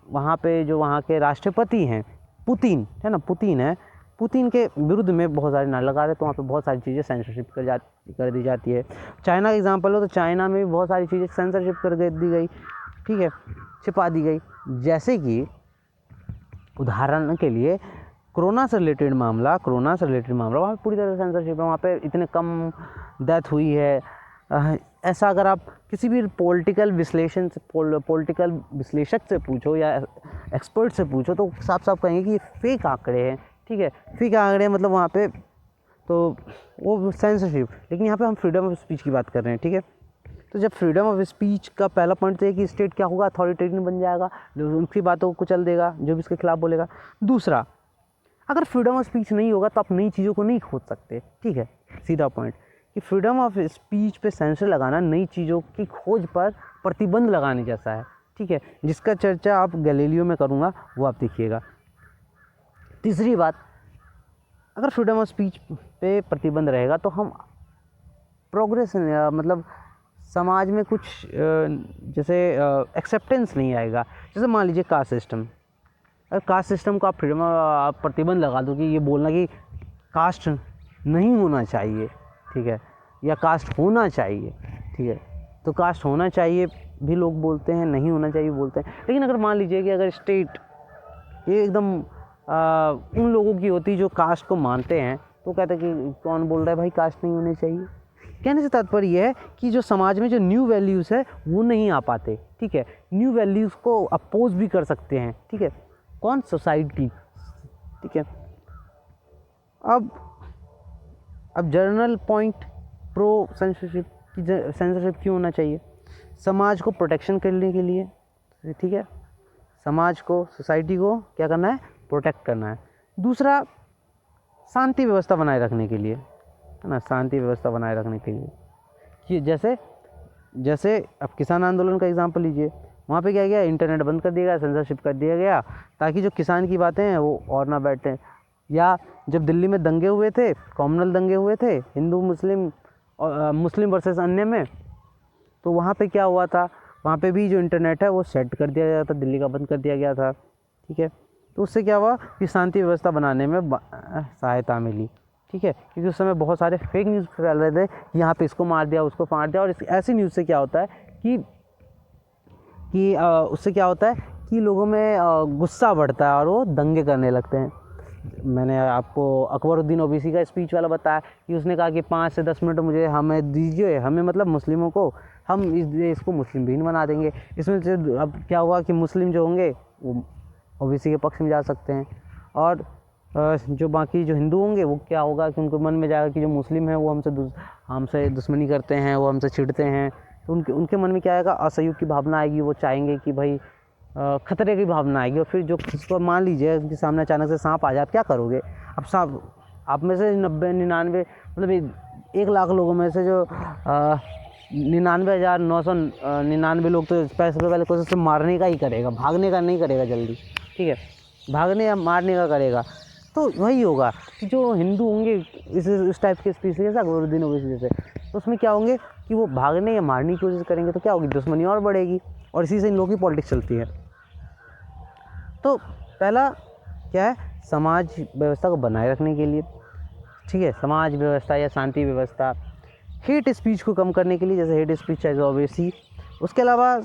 वहाँ पे जो वहाँ के राष्ट्रपति हैं, पुतिन है ना, पुतिन के विरुद्ध में बहुत सारे नारे लगा रहे, तो वहाँ पे बहुत सारी चीज़ें सेंसरशिप कर दी जाती है। चाइना का एग्जांपल हो तो चाइना में भी बहुत सारी चीज़ें सेंसरशिप कर दी गई, ठीक है, छिपा दी गई। जैसे कि उदाहरण के लिए कोरोना से रिलेटेड मामला वहाँ पे पूरी तरह से सेंसरशिप है, वहाँ पे इतने कम डेथ हुई है। ऐसा अगर आप किसी भी पॉलिटिकल विश्लेषक से पूछो या एक्सपर्ट से पूछो तो साफ कहेंगे कि ये फेक आंकड़े हैं, ठीक है, फेक आंकड़े मतलब वहाँ पे तो वो सेंसरशिप। लेकिन यहाँ पे हम फ्रीडम ऑफ स्पीच की बात कर रहे हैं, ठीक है। तो जब फ्रीडम ऑफ स्पीच का पहला पॉइंट तो है कि स्टेट क्या होगा, अथॉरिटेरियन बन जाएगा, जो उनकी बातों को कुचल देगा, जो भी इसके खिलाफ बोलेगा। दूसरा, अगर फ्रीडम ऑफ स्पीच नहीं होगा तो आप नई चीज़ों को नहीं खोज सकते, ठीक है, सीधा पॉइंट कि फ्रीडम ऑफ स्पीच पे सेंसर लगाना नई चीज़ों की खोज पर प्रतिबंध लगाने जैसा है, ठीक है, जिसका चर्चा आप गैलीलियो में करूँगा, वो आप देखिएगा। तीसरी बात, अगर फ्रीडम ऑफ स्पीच पे प्रतिबंध रहेगा तो हम प्रोग्रेस मतलब समाज में कुछ जैसे एक्सेप्टेंस नहीं आएगा। जैसे मान लीजिए कास्ट सिस्टम, अगर कास्ट सिस्टम को आप प्रतिबंध लगा दो कि ये बोलना कि कास्ट नहीं होना चाहिए, ठीक है, या कास्ट होना चाहिए, ठीक है, तो कास्ट होना चाहिए भी लोग बोलते हैं, नहीं होना चाहिए बोलते हैं। लेकिन अगर मान लीजिए कि अगर स्टेट ये एकदम उन लोगों की होती जो कास्ट को मानते हैं, तो कहते हैं कि कौन बोल रहा है भाई कास्ट नहीं होने चाहिए। कहने से तात्पर्य यह है कि जो समाज में जो न्यू वैल्यूज़ है वो नहीं आ पाते, ठीक है। न्यू वैल्यूज़ को अपोज भी कर सकते हैं, ठीक है, कौन? सोसाइटी, ठीक है। अब जर्नल पॉइंट प्रो सेंसरशिप की, सेंसरशिप क्यों होना चाहिए? समाज को प्रोटेक्शन करने के लिए, ठीक है, समाज को, सोसाइटी को क्या करना है? प्रोटेक्ट करना है। दूसरा, शांति व्यवस्था बनाए रखने के लिए, है ना, शांति व्यवस्था बनाए रखने के लिए कि जैसे अब किसान आंदोलन का एग्जांपल लीजिए, वहाँ पे क्या गया? इंटरनेट बंद कर दिया गया, सेंसरशिप कर दिया गया, ताकि जो किसान की बातें हैं वो और ना बैठें। या जब दिल्ली में दंगे हुए थे, कॉमनल दंगे हुए थे, हिंदू मुस्लिम और मुस्लिम वर्सेस अन्य में, तो वहाँ पे क्या हुआ था? वहाँ पे भी जो इंटरनेट है वो सेट कर दिया गया था, दिल्ली का बंद कर दिया गया था, ठीक है। तो उससे क्या हुआ कि शांति व्यवस्था बनाने में सहायता मिली, ठीक है, क्योंकि उस समय बहुत सारे फेक न्यूज़ फैल रहे थे, यहाँ पे इसको मार दिया, उसको मार दिया, और ऐसी न्यूज़ से क्या होता है कि उससे क्या होता है कि लोगों में गुस्सा बढ़ता है और वो दंगे करने लगते हैं। मैंने आपको अकबरुद्दीन ओवैसी का स्पीच वाला बताया कि उसने कहा कि 5 से 10 मिनट मुझे हमें दीजिए, हमें मतलब मुस्लिमों को, हम इस देश को मुस्लिम विहीन बना देंगे। इसमें से अब क्या हुआ कि मुस्लिम जो होंगे वो ओवैसी के पक्ष में जा सकते हैं, और जो बाकी जो हिंदू होंगे वो क्या होगा कि उनको मन में जाएगा कि जो मुस्लिम हैं वो हमसे दुश्मनी करते हैं, वो हमसे चिढ़ते हैं, तो उनके मन में क्या आएगा? असहयोग की भावना आएगी। वो चाहेंगे कि भाई खतरे की भावना आएगी। और फिर जो किसको मान लीजिए कि सामने अचानक से सांप आ जाए, आप क्या करोगे? अब सांप, आप में से 90-99 मतलब 1 लाख लोगों में से जो 99,999 लोग तो सबसे पहले कोशिश तो मारने का ही करेगा, भागने का नहीं करेगा जल्दी, ठीक है, भागने या मारने का करेगा। तो वही होगा कि जो हिंदू होंगे इस टाइप के स्पीच जैसा अकबरुद्दीन ओवैसी जैसे, तो उसमें क्या होंगे कि वो भागने या मारने की कोशिश करेंगे, तो क्या होगी? दुश्मनी और बढ़ेगी, और इसी से इन लोगों की पॉलिटिक्स चलती है। तो पहला क्या है? समाज व्यवस्था को बनाए रखने के लिए, ठीक है, समाज व्यवस्था या शांति व्यवस्था, हेट स्पीच को कम करने के लिए, जैसे हेट स्पीच है ओवैसी। उसके अलावा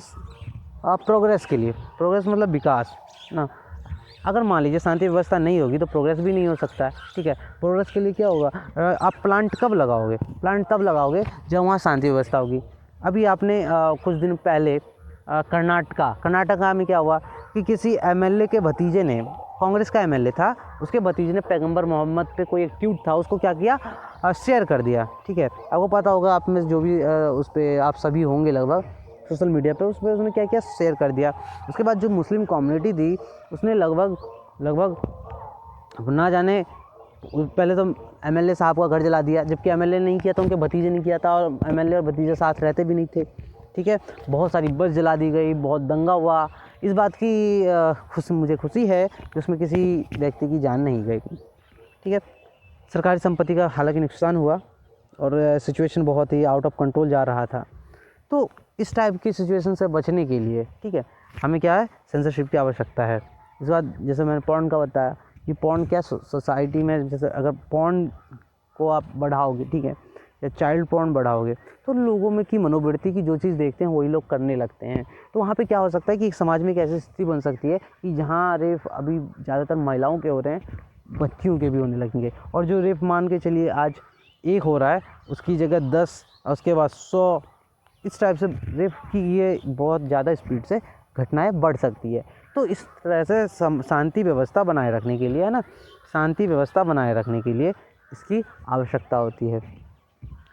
प्रोग्रेस के लिए, प्रोग्रेस मतलब विकास ना। अगर मान लीजिए शांति व्यवस्था नहीं होगी तो प्रोग्रेस भी नहीं हो सकता है, ठीक है। प्रोग्रेस के लिए क्या होगा? आप प्लांट कब लगाओगे? प्लांट तब लगाओगे जब वहाँ शांति व्यवस्था होगी। अभी आपने कुछ दिन पहले कर्नाटका में क्या हुआ कि किसी एमएलए के भतीजे ने, कांग्रेस का एमएलए था, उसके भतीजे ने पैगंबर मोहम्मद पे कोई एक ट्वीट था, उसको क्या किया? शेयर कर दिया, ठीक है। आपको पता होगा, आप में जो भी उस पर आप सभी होंगे लगभग सोशल मीडिया पे, उस पर उसने क्या किया? शेयर कर दिया। उसके बाद जो मुस्लिम कम्युनिटी थी उसने लगभग ना जाने पहले तो एमएलए साहब का घर जला दिया, जबकि एमएलए नहीं किया था, उनके भतीजे ने किया था, और एमएलए और भतीजे साथ रहते भी नहीं थे, ठीक है। बहुत सारी बस जला दी गई, बहुत दंगा हुआ। इस बात की मुझे खुशी है कि उसमें किसी व्यक्ति की जान नहीं गई, ठीक है। सरकारी संपत्ति का हालांकि नुकसान हुआ और सिचुएशन बहुत ही आउट ऑफ कंट्रोल जा रहा था। तो इस टाइप की सिचुएशन से बचने के लिए, ठीक है, हमें क्या है? सेंसरशिप की आवश्यकता है। इसके बाद जैसे मैंने पॉर्न का बताया कि पॉर्न क्या सोसाइटी में, जैसे अगर पॉर्न को आप बढ़ाओगे, ठीक है, या चाइल्ड पॉर्न बढ़ाओगे, तो लोगों में की मनोवृत्ति की जो चीज़ देखते हैं वही लोग करने लगते हैं। तो वहाँ पे क्या हो सकता है कि एक समाज में एक ऐसी स्थिति बन सकती है कि जहाँ रेप अभी ज़्यादातर महिलाओं के हो रहे हैं, बच्चियों के भी होने लगेंगे। और जो रेप मान के चलिए आज 1 हो रहा है, उसकी जगह 10 और उसके बाद 100, इस टाइप से रेप की ये बहुत ज़्यादा स्पीड से घटनाएं बढ़ सकती है। तो इस तरह से शांति व्यवस्था बनाए रखने के लिए, है ना, शांति व्यवस्था बनाए रखने के लिए इसकी आवश्यकता होती है।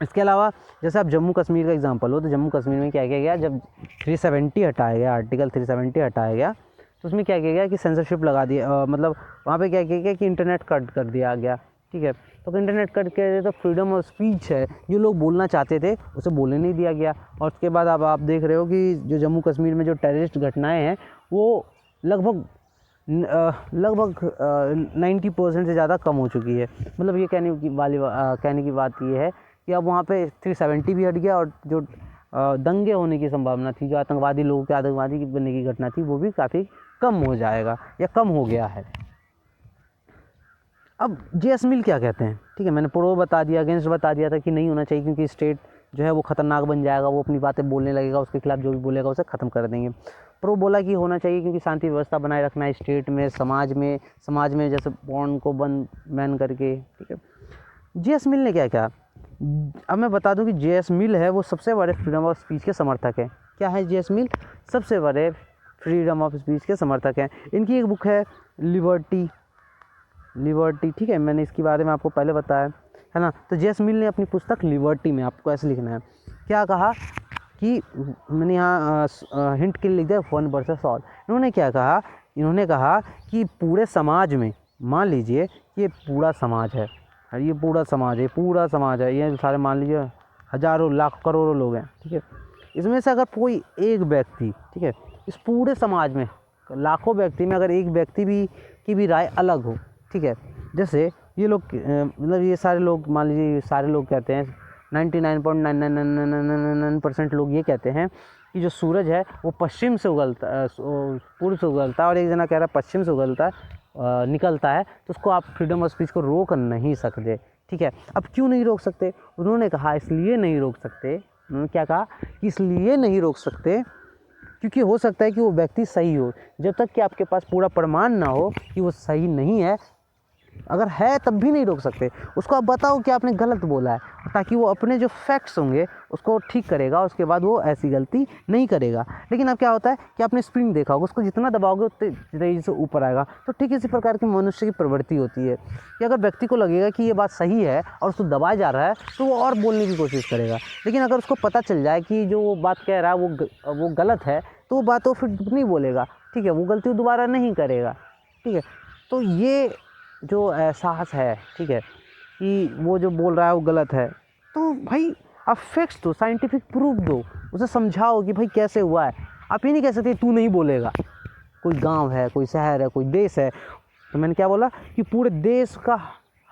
इसके अलावा जैसे आप जम्मू कश्मीर का एग्जांपल हो, तो जम्मू कश्मीर में क्या किया गया? जब 370 हटाया गया, आर्टिकल 370 हटाया गया, तो उसमें क्या किया गया कि सेंसरशिप लगा दिया, मतलब वहाँ पे क्या किया गया कि इंटरनेट कट कर दिया गया, ठीक है। तो इंटरनेट कट के तो फ्रीडम ऑफ स्पीच है, जो लोग बोलना चाहते थे उसे बोलने नहीं दिया गया। और उसके बाद आप देख रहे हो कि जो जम्मू कश्मीर में जो टेररिस्ट घटनाएं हैं वो लगभग लगभग 90% से ज़्यादा कम हो चुकी है। मतलब ये कहने की बात ये है कि अब वहाँ पे 370 भी हट गया, और जो दंगे होने की संभावना थी, जो आतंकवादी लोगों के आतंकवादी की बनने की घटना थी, वो भी काफ़ी कम हो जाएगा या कम हो गया है। अब जे.एस. मिल क्या कहते हैं, ठीक है, मैंने प्रो बता दिया, अगेंस्ट बता दिया था कि नहीं होना चाहिए, क्योंकि स्टेट जो है वो ख़तरनाक बन जाएगा, वो अपनी बातें बोलने लगेगा, उसके खिलाफ जो भी बोलेगा उसे ख़त्म कर देंगे। प्रो बोला कि होना चाहिए, क्योंकि शांति व्यवस्था बनाए रखना है स्टेट में, समाज में जैसे बॉन्ड को बंद बैन करके, ठीक है। जे.एस. मिल ने क्या किया, अब मैं बता दूं कि जे.एस. मिल है वो सबसे बड़े फ्रीडम ऑफ स्पीच के समर्थक है। क्या है जे.एस. मिल? सबसे बड़े फ्रीडम ऑफ स्पीच के समर्थक हैं। इनकी एक बुक है लिबर्टी, ठीक है, मैंने इसके बारे में आपको पहले बताया है ना। तो जे.एस. मिल ने अपनी पुस्तक लिबर्टी में, आपको ऐसे लिखना है, क्या कहा कि मैंने यहाँ हिंट के लिए लिख दिया वन वर्सेस ऑल। इन्होंने क्या कहा, इन्होंने कहा कि पूरे समाज में, मान लीजिए ये पूरा समाज है, ये पूरा समाज है, ये सारे मान लीजिए हज़ारों लाख करोड़ों लोग हैं, ठीक है। इसमें से अगर कोई एक व्यक्ति, ठीक है, इस पूरे समाज में लाखों व्यक्ति में अगर एक व्यक्ति भी की भी राय अलग हो, ठीक है, जैसे ये लोग मतलब ये सारे लोग, मान लीजिए सारे लोग कहते हैं 99.99999% लोग ये कहते हैं कि जो सूरज है वो पश्चिम से उगलता है, पूर्व से उगलता है, और एक जना कह रहा है पश्चिम से उगलता है, निकलता है, तो उसको आप फ्रीडम ऑफ स्पीच को रोक नहीं सकते, ठीक है। अब क्यों नहीं रोक सकते? उन्होंने कहा इसलिए नहीं रोक सकते, उन्होंने क्या कहा कि इसलिए नहीं रोक सकते क्योंकि हो सकता है कि वो व्यक्ति सही हो, जब तक कि आपके पास पूरा प्रमाण ना हो कि वो सही नहीं है, अगर है तब भी नहीं रोक सकते। उसको आप बताओ कि आपने गलत बोला है, ताकि वो अपने जो फैक्ट्स होंगे उसको ठीक करेगा, उसके बाद वो ऐसी गलती नहीं करेगा। लेकिन अब क्या होता है कि आपने स्प्रिंग देखा होगा, उसको जितना दबाओगे उतनी तेजी से ऊपर आएगा। तो ठीक इसी प्रकार की मनुष्य की प्रवृत्ति होती है कि अगर व्यक्ति को लगेगा कि ये बात सही है और उसको दबाया जा रहा है, तो वो और बोलने की कोशिश करेगा। लेकिन अगर उसको पता चल जाए कि जो वो बात कह रहा है वो गलत है, तो वो बात वो फिर नहीं बोलेगा, ठीक है, वो गलती दोबारा नहीं करेगा, ठीक है। तो ये जो एहसास है, ठीक है, कि वो जो बोल रहा है वो गलत है, तो भाई आप फैक्ट्स दो, साइंटिफिक प्रूफ दो, उसे समझाओ कि भाई कैसे हुआ है। आप ये नहीं कह सकते तू नहीं बोलेगा। कोई गांव है, कोई शहर है, कोई देश है, तो मैंने क्या बोला कि पूरे देश का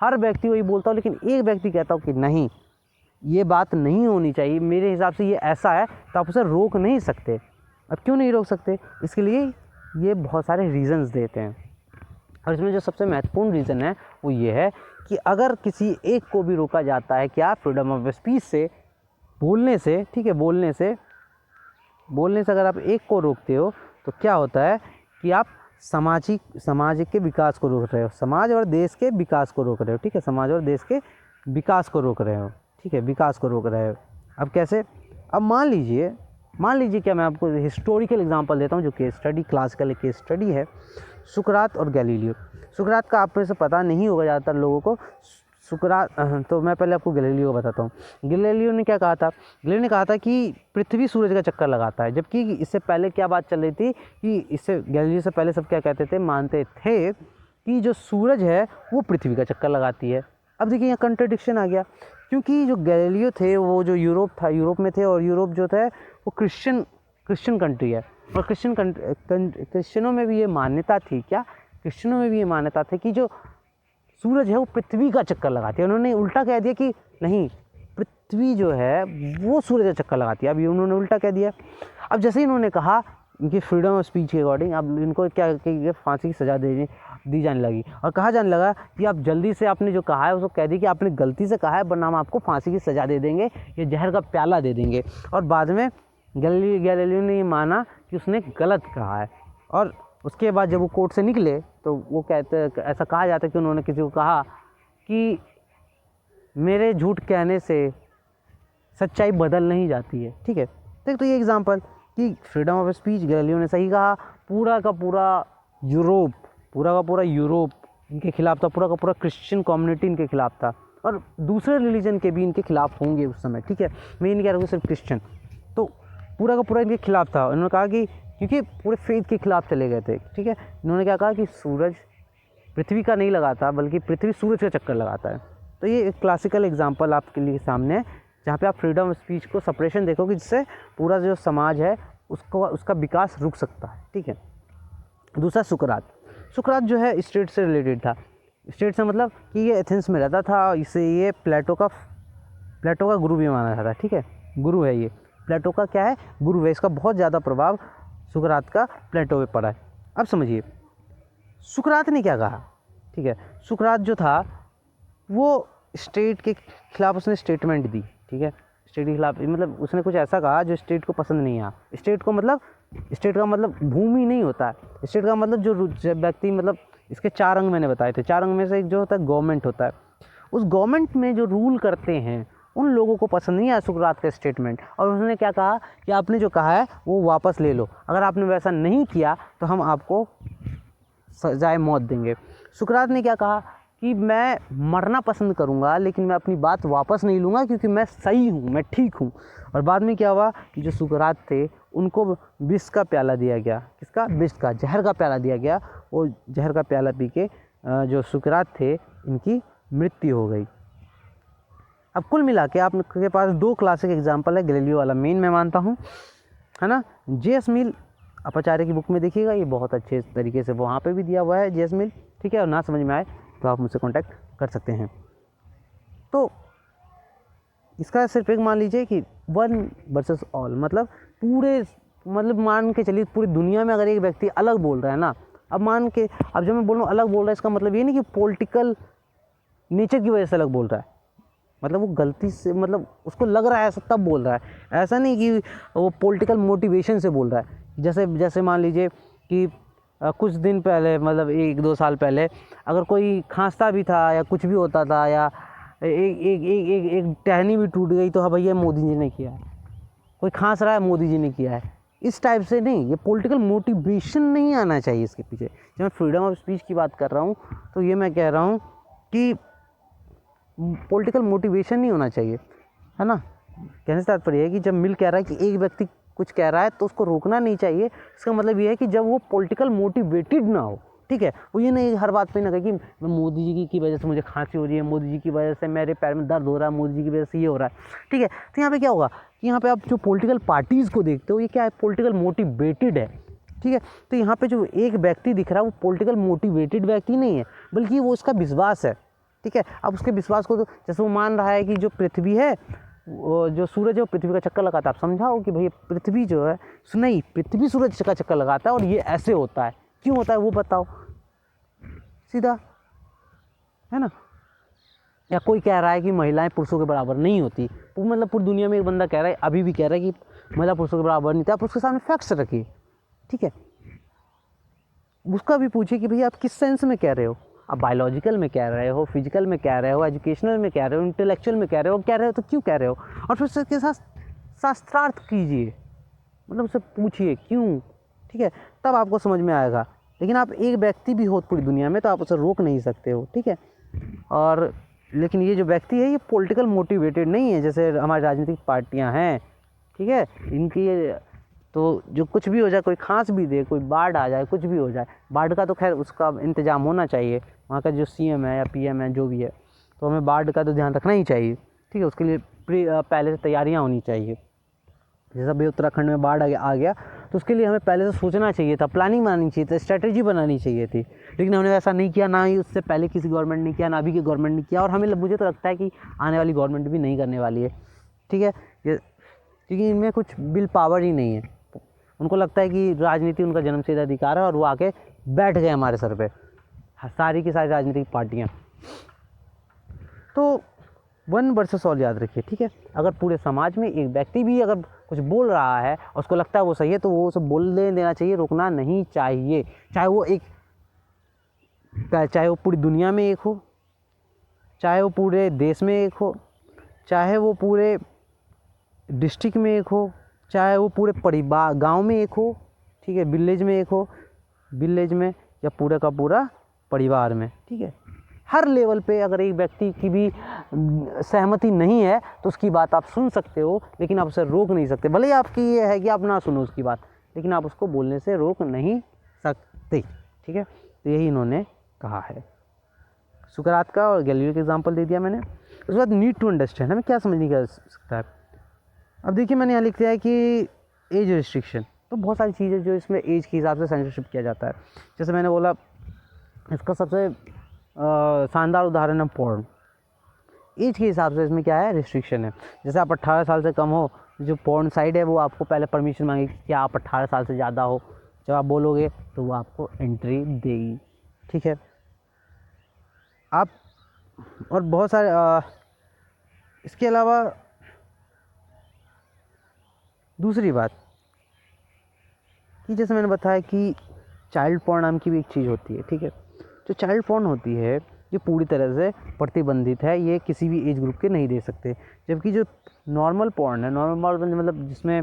हर व्यक्ति वही बोलता हो, लेकिन एक व्यक्ति कहता हो कि नहीं, ये बात नहीं होनी चाहिए, मेरे हिसाब से ये ऐसा है, तो आप उसे रोक नहीं सकते। अब क्यों नहीं रोक सकते? इसके लिए ये बहुत सारे रीज़न्स देते हैं, और इसमें जो सबसे महत्वपूर्ण रीज़न है वो ये है कि अगर किसी एक को भी रोका जाता है, क्या, फ्रीडम ऑफ स्पीच से, बोलने से, ठीक है, बोलने से अगर आप एक को रोकते हो, तो क्या होता है कि आप समाज के विकास को रोक रहे हो, समाज और देश के विकास को रोक रहे हो, ठीक है, समाज और देश के विकास को रोक रहे हो, ठीक है, विकास को रोक रहे हो। अब कैसे? अब मान लीजिए क्या, मैं आपको हिस्टोरिकल एग्जांपल देता हूँ, जो case study, classical case study है, सुकरात और गैलीलियो। सुकरात का आप में से पता नहीं होगा ज़्यादातर लोगों को, तो मैं पहले आपको गैलीलियो को बताता हूँ। गैलीलियो ने क्या कहा था? गैलीलियो ने कहा था कि पृथ्वी सूरज का चक्कर लगाता है, जबकि इससे पहले क्या बात चल रही थी कि गैलीलियो से पहले सब क्या कहते थे, मानते थे कि जो सूरज है वो पृथ्वी का चक्कर लगाती है। अब देखिए यहाँ कंट्रडिक्शन आ गया, क्योंकि जो गैलीलियो थे वो जो यूरोप में थे, और यूरोप जो था वो क्रिश्चियन कंट्री है, और क्रिश्चियनों में भी ये मान्यता थी, क्या, क्रिश्चियनों में भी ये मान्यता थी कि जो सूरज है वो पृथ्वी का चक्कर लगाती है। उन्होंने उल्टा कह दिया कि नहीं, पृथ्वी जो है वो सूरज का चक्कर लगाती है। अब ये उन्होंने उल्टा कह दिया। अब जैसे ही इन्होंने कहा, इनकी फ्रीडम ऑफ स्पीच के अकॉर्डिंग, अब इनको क्या कि फांसी की सज़ा दी जाने लगी, और कहा जाने लगा कि आप जल्दी से आपने जो कहा है उसको कह दी कि आपने गलती से कहा है, वरना हम आपको फांसी की सज़ा दे देंगे, ये जहर का प्याला दे देंगे। और बाद में गैलीलियो ने ये माना कि उसने गलत कहा है, और उसके बाद जब वो कोर्ट से निकले तो वो कहते, ऐसा कहा जाता है कि उन्होंने किसी को कहा कि मेरे झूठ कहने से सच्चाई बदल नहीं जाती है, ठीक है। तो ये एग्जांपल कि फ्रीडम ऑफ स्पीच, गैलीलियो ने सही कहा। पूरा का पूरा यूरोप इनके खिलाफ था, पूरा का पूरा क्रिश्चियन कम्युनिटी इनके खिलाफ था, और दूसरे रिलीजन के भी इनके खिलाफ होंगे उस समय, ठीक है, मैं नहीं कह रहा हूँ सिर्फ क्रिश्चियन, तो पूरा का पूरा इनके खिलाफ था। उन्होंने कहा कि क्योंकि पूरे फेथ के खिलाफ चले गए थे, ठीक है, इन्होंने क्या कहा कि सूरज पृथ्वी का नहीं लगाता, बल्कि पृथ्वी सूरज का चक्कर लगाता है। तो ये एक क्लासिकल एग्जांपल आपके लिए सामने है, जहाँ पे आप फ्रीडम ऑफ स्पीच को सेपरेशन देखोगे, जिससे पूरा जो समाज है उसका विकास रुक सकता है, ठीक है। दूसरा सुकरात जो है स्टेट से रिलेटेड था। स्टेट से मतलब कि ये एथेंस में रहता था, इसे ये प्लेटो का गुरु भी माना जाता है। ठीक है, गुरु है ये, प्लेटो का क्या है, गुरु है। इसका बहुत ज़्यादा प्रभाव सुकरात का प्लेटो पे पड़ा है। अब समझिए सुकरात ने क्या कहा। ठीक है, सुकरात जो था वो स्टेट के खिलाफ उसने स्टेटमेंट दी। ठीक है, स्टेट के खिलाफ मतलब उसने कुछ ऐसा कहा जो स्टेट को पसंद नहीं आया। स्टेट का मतलब भूमि नहीं होता है। स्टेट का मतलब जो व्यक्ति, मतलब इसके 4 अंग मैंने बताए थे। 4 अंग में से एक जो होता है गवर्नमेंट होता है। उस गवर्नमेंट में जो रूल करते हैं उन लोगों को पसंद नहीं आया सुकरात का स्टेटमेंट, और उन्होंने क्या कहा कि आपने जो कहा है वो वापस ले लो, अगर आपने वैसा नहीं किया तो हम आपको सजाए मौत देंगे। सुकरात ने क्या कहा कि मैं मरना पसंद करूंगा लेकिन मैं अपनी बात वापस नहीं लूँगा क्योंकि मैं सही हूँ, मैं ठीक हूँ। और बाद में क्या हुआ कि जो सुकरात थे उनको विष का प्याला दिया गया। किसका? विष का, जहर का प्याला दिया गया। वो जहर का प्याला पी के जो सुकरात थे इनकी मृत्यु हो गई। अब कुल मिला के आपके पास 2 क्लासिक एग्जाम्पल है। गैलीलियो वाला मेन मैं मानता हूँ, है ना। जेएस मिल अपाचार्य की बुक में देखिएगा, ये बहुत अच्छे तरीके से वहाँ पे भी दिया हुआ है जेएस मिल। ठीक है, और ना समझ में आए तो आप मुझसे कांटेक्ट कर सकते हैं। तो इसका सिर्फ एक मान लीजिए कि 1 वर्सेस ऑल, मतलब मान के चलिए पूरी दुनिया में अगर एक व्यक्ति अलग बोल रहा है ना, अब जब मैं बोल रहा हूँ अलग बोल रहा है, इसका मतलब ये नहीं कि पॉलिटिकल नेचर की वजह से अलग बोल रहा है, मतलब वो गलती से, मतलब उसको लग रहा है ऐसा तब बोल रहा है। ऐसा नहीं कि वो पॉलिटिकल मोटिवेशन से बोल रहा है। जैसे मान लीजिए कि कुछ दिन पहले, मतलब 1-2 साल पहले अगर कोई खांसता भी था या कुछ भी होता था, या एक टहनी भी टूट गई तो हाँ भैया मोदी जी ने किया है, कोई खांस रहा है मोदी जी ने किया है, इस टाइप से नहीं। ये पॉलिटिकल मोटिवेशन नहीं आना चाहिए इसके पीछे। जब मैं फ्रीडम ऑफ स्पीच की बात कर रहा हूँ तो ये मैं कह रहा हूँ कि पॉलिटिकल मोटिवेशन नहीं होना चाहिए, है ना। कहने से तात्पर्य है कि जब मिल कह रहा है कि एक व्यक्ति कुछ कह रहा है तो उसको रोकना नहीं चाहिए। इसका मतलब ये है कि जब वो पॉलिटिकल मोटिवेटेड ना हो, ठीक है, वो ये नहीं हर बात पे ना कहे कि मोदी जी की वजह से मुझे खांसी हो रही है, मोदी जी की वजह से मेरे पैर में दर्द हो रहा है, मोदी जी की वजह से ये हो रहा है। ठीक है, तो यहाँ पे क्या होगा कि यहाँ पे आप जो पॉलिटिकल पार्टीज़ को देखते हो ये क्या है, पॉलिटिकल मोटिवेटेड है। ठीक है, तो यहाँ पे जो एक व्यक्ति दिख रहा है वो पॉलिटिकल मोटिवेटेड व्यक्ति नहीं है, बल्कि वो उसका विश्वास है। ठीक है, अब उसके विश्वास को तो जैसे वो मान रहा है कि जो पृथ्वी है, जो सूरज है वो पृथ्वी का चक्कर लगाता है। आप समझाओ कि भैया पृथ्वी जो है, नहीं, पृथ्वी सूरज का चक्कर लगाता है और ये ऐसे होता है, क्यों होता है वो बताओ सीधा, है ना। या कोई कह रहा है कि महिलाएं पुरुषों के बराबर नहीं होती, मतलब पूरी दुनिया में एक बंदा कह रहा है, अभी भी कह रहा है कि महिला पुरुषों के बराबर नहीं था। आप उसके सामने फैक्ट्स रखिए, ठीक है, उसका भी पूछिए कि भैया आप किस सेंस में कह रहे हो, आप बायोलॉजिकल में कह रहे हो, फिजिकल में कह रहे हो, एजुकेशनल में कह रहे हो, इंटेलेक्चुअल में कह रहे हो तो क्यों कह रहे हो, और फिर उसके साथ शास्त्रार्थ कीजिए, मतलब उससे पूछिए क्यों। ठीक है, तब आपको समझ में आएगा। लेकिन आप एक व्यक्ति भी हो पूरी दुनिया में तो आप उसे रोक नहीं सकते हो, ठीक है। और लेकिन ये जो व्यक्ति है ये पॉलिटिकल मोटिवेटेड नहीं है, जैसे हमारी राजनीतिक पार्टियां हैं, ठीक है, इनकी तो जो कुछ भी हो जाए, कोई खांस भी दे, कोई बाढ़ आ जाए, कुछ भी हो जाए, बाढ़ का तो खैर उसका इंतजाम होना चाहिए, वहाँ का जो सीएम है या पीएम है जो भी है, तो हमें बाढ़ का तो ध्यान रखना ही चाहिए। ठीक है, उसके लिए पहले से तैयारियाँ होनी चाहिए। जैसा भी उत्तराखंड में बाढ़ आ गया तो उसके लिए हमें पहले से सोचना चाहिए था, प्लानिंग बनानी चाहिए थी, स्ट्रैटेजी बनानी चाहिए थी, लेकिन हमने ऐसा नहीं किया, ना ही उससे पहले किसी गवर्नमेंट ने किया, ना अभी की गवर्नमेंट ने किया, और मुझे तो लगता है कि आने वाली गवर्नमेंट भी नहीं करने वाली है। ठीक है, क्योंकि इनमें कुछ विल पावर ही नहीं है। उनको लगता है कि राजनीति उनका जन्मसिद्ध अधिकार है और वो आके बैठ गए हमारे सर पे, सारी की सारी राजनीतिक पार्टियाँ। तो 1 वर्सेस ऑल याद रखिए, ठीक है। अगर पूरे समाज में एक व्यक्ति भी अगर कुछ बोल रहा है और उसको लगता है वो सही है तो वो उसे बोलने देना चाहिए, रोकना नहीं चाहिए। चाहे वो पूरी दुनिया में एक हो, चाहे वो पूरे देश में एक हो, चाहे वो पूरे डिस्ट्रिक्ट में एक हो, चाहे वो पूरे परिवार गांव में एक हो, ठीक है, विलेज में एक हो, विलेज में, या पूरा का पूरा परिवार में, ठीक है। हर लेवल पे अगर एक व्यक्ति की भी सहमति नहीं है तो उसकी बात आप सुन सकते हो, लेकिन आप उसे रोक नहीं सकते। भले ही आपकी ये है कि आप ना सुनो उसकी बात, लेकिन आप उसको बोलने से रोक नहीं सकते, ठीक है। तो यही इन्होंने कहा है। सुकरात का और गैलीलियो का एग्जाम्पल दे दिया मैंने। उसके बाद नीड टू अंडरस्टैंड, हमें क्या समझने की आवश्यकता है। अब देखिए मैंने यहाँ लिख दिया है कि एज रिस्ट्रिक्शन, तो बहुत सारी चीज़ें जो इसमें एज के हिसाब से सेंसरशिप किया जाता है। जैसे मैंने बोला इसका सबसे शानदार उदाहरण है पोर्न। एज के हिसाब से इसमें क्या है, रिस्ट्रिक्शन है। जैसे आप 18 साल से कम हो, जो पोर्न साइट है वो आपको पहले परमिशन मांगेगी कि आप 18 साल से ज़्यादा हो। जब आप बोलोगे तो वो आपको एंट्री देगी, ठीक है। आप और बहुत सारे इसके अलावा दूसरी बात कि जैसे मैंने बताया कि चाइल्ड पोर्न नाम की भी एक चीज़ होती है, ठीक है। जो चाइल्ड पोर्न होती है ये पूरी तरह से प्रतिबंधित है, ये किसी भी एज ग्रुप के नहीं दे सकते। जबकि जो नॉर्मल पोर्न है, नॉर्मल मतलब जिसमें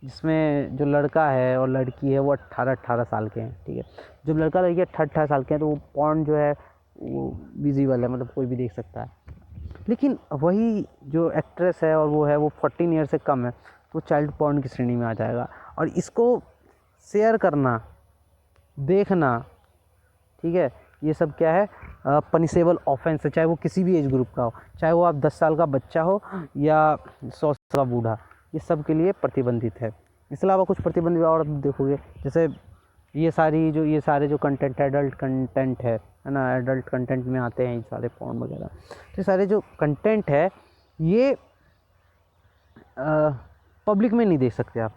जिसमें जो लड़का है और लड़की है वो 18 साल के हैं, ठीक है। जब लड़का लड़की 18 साल के हैं तो वो पोर्न जो है वो विजिबल है, मतलब कोई भी देख सकता है। लेकिन वही जो एक्ट्रेस है और वो है वो 14 ईयर से कम है, तो चाइल्ड पोर्न की श्रेणी में आ जाएगा। और इसको शेयर करना, देखना, ठीक है, ये सब क्या है, पनिशेबल ऑफेंस है, चाहे वो किसी भी एज ग्रुप का हो, चाहे वो आप 10 साल का बच्चा हो या 100 साल का बूढ़ा, ये सब के लिए प्रतिबंधित है। इसके अलावा कुछ प्रतिबंधित और देखोगे, जैसे ये सारे जो कंटेंट है, एडल्ट कंटेंट है ना, एडल्ट कंटेंट में आते हैं ये सारे पोर्न वगैरह। तो ये सारे जो कंटेंट है ये पब्लिक में नहीं देख सकते आप,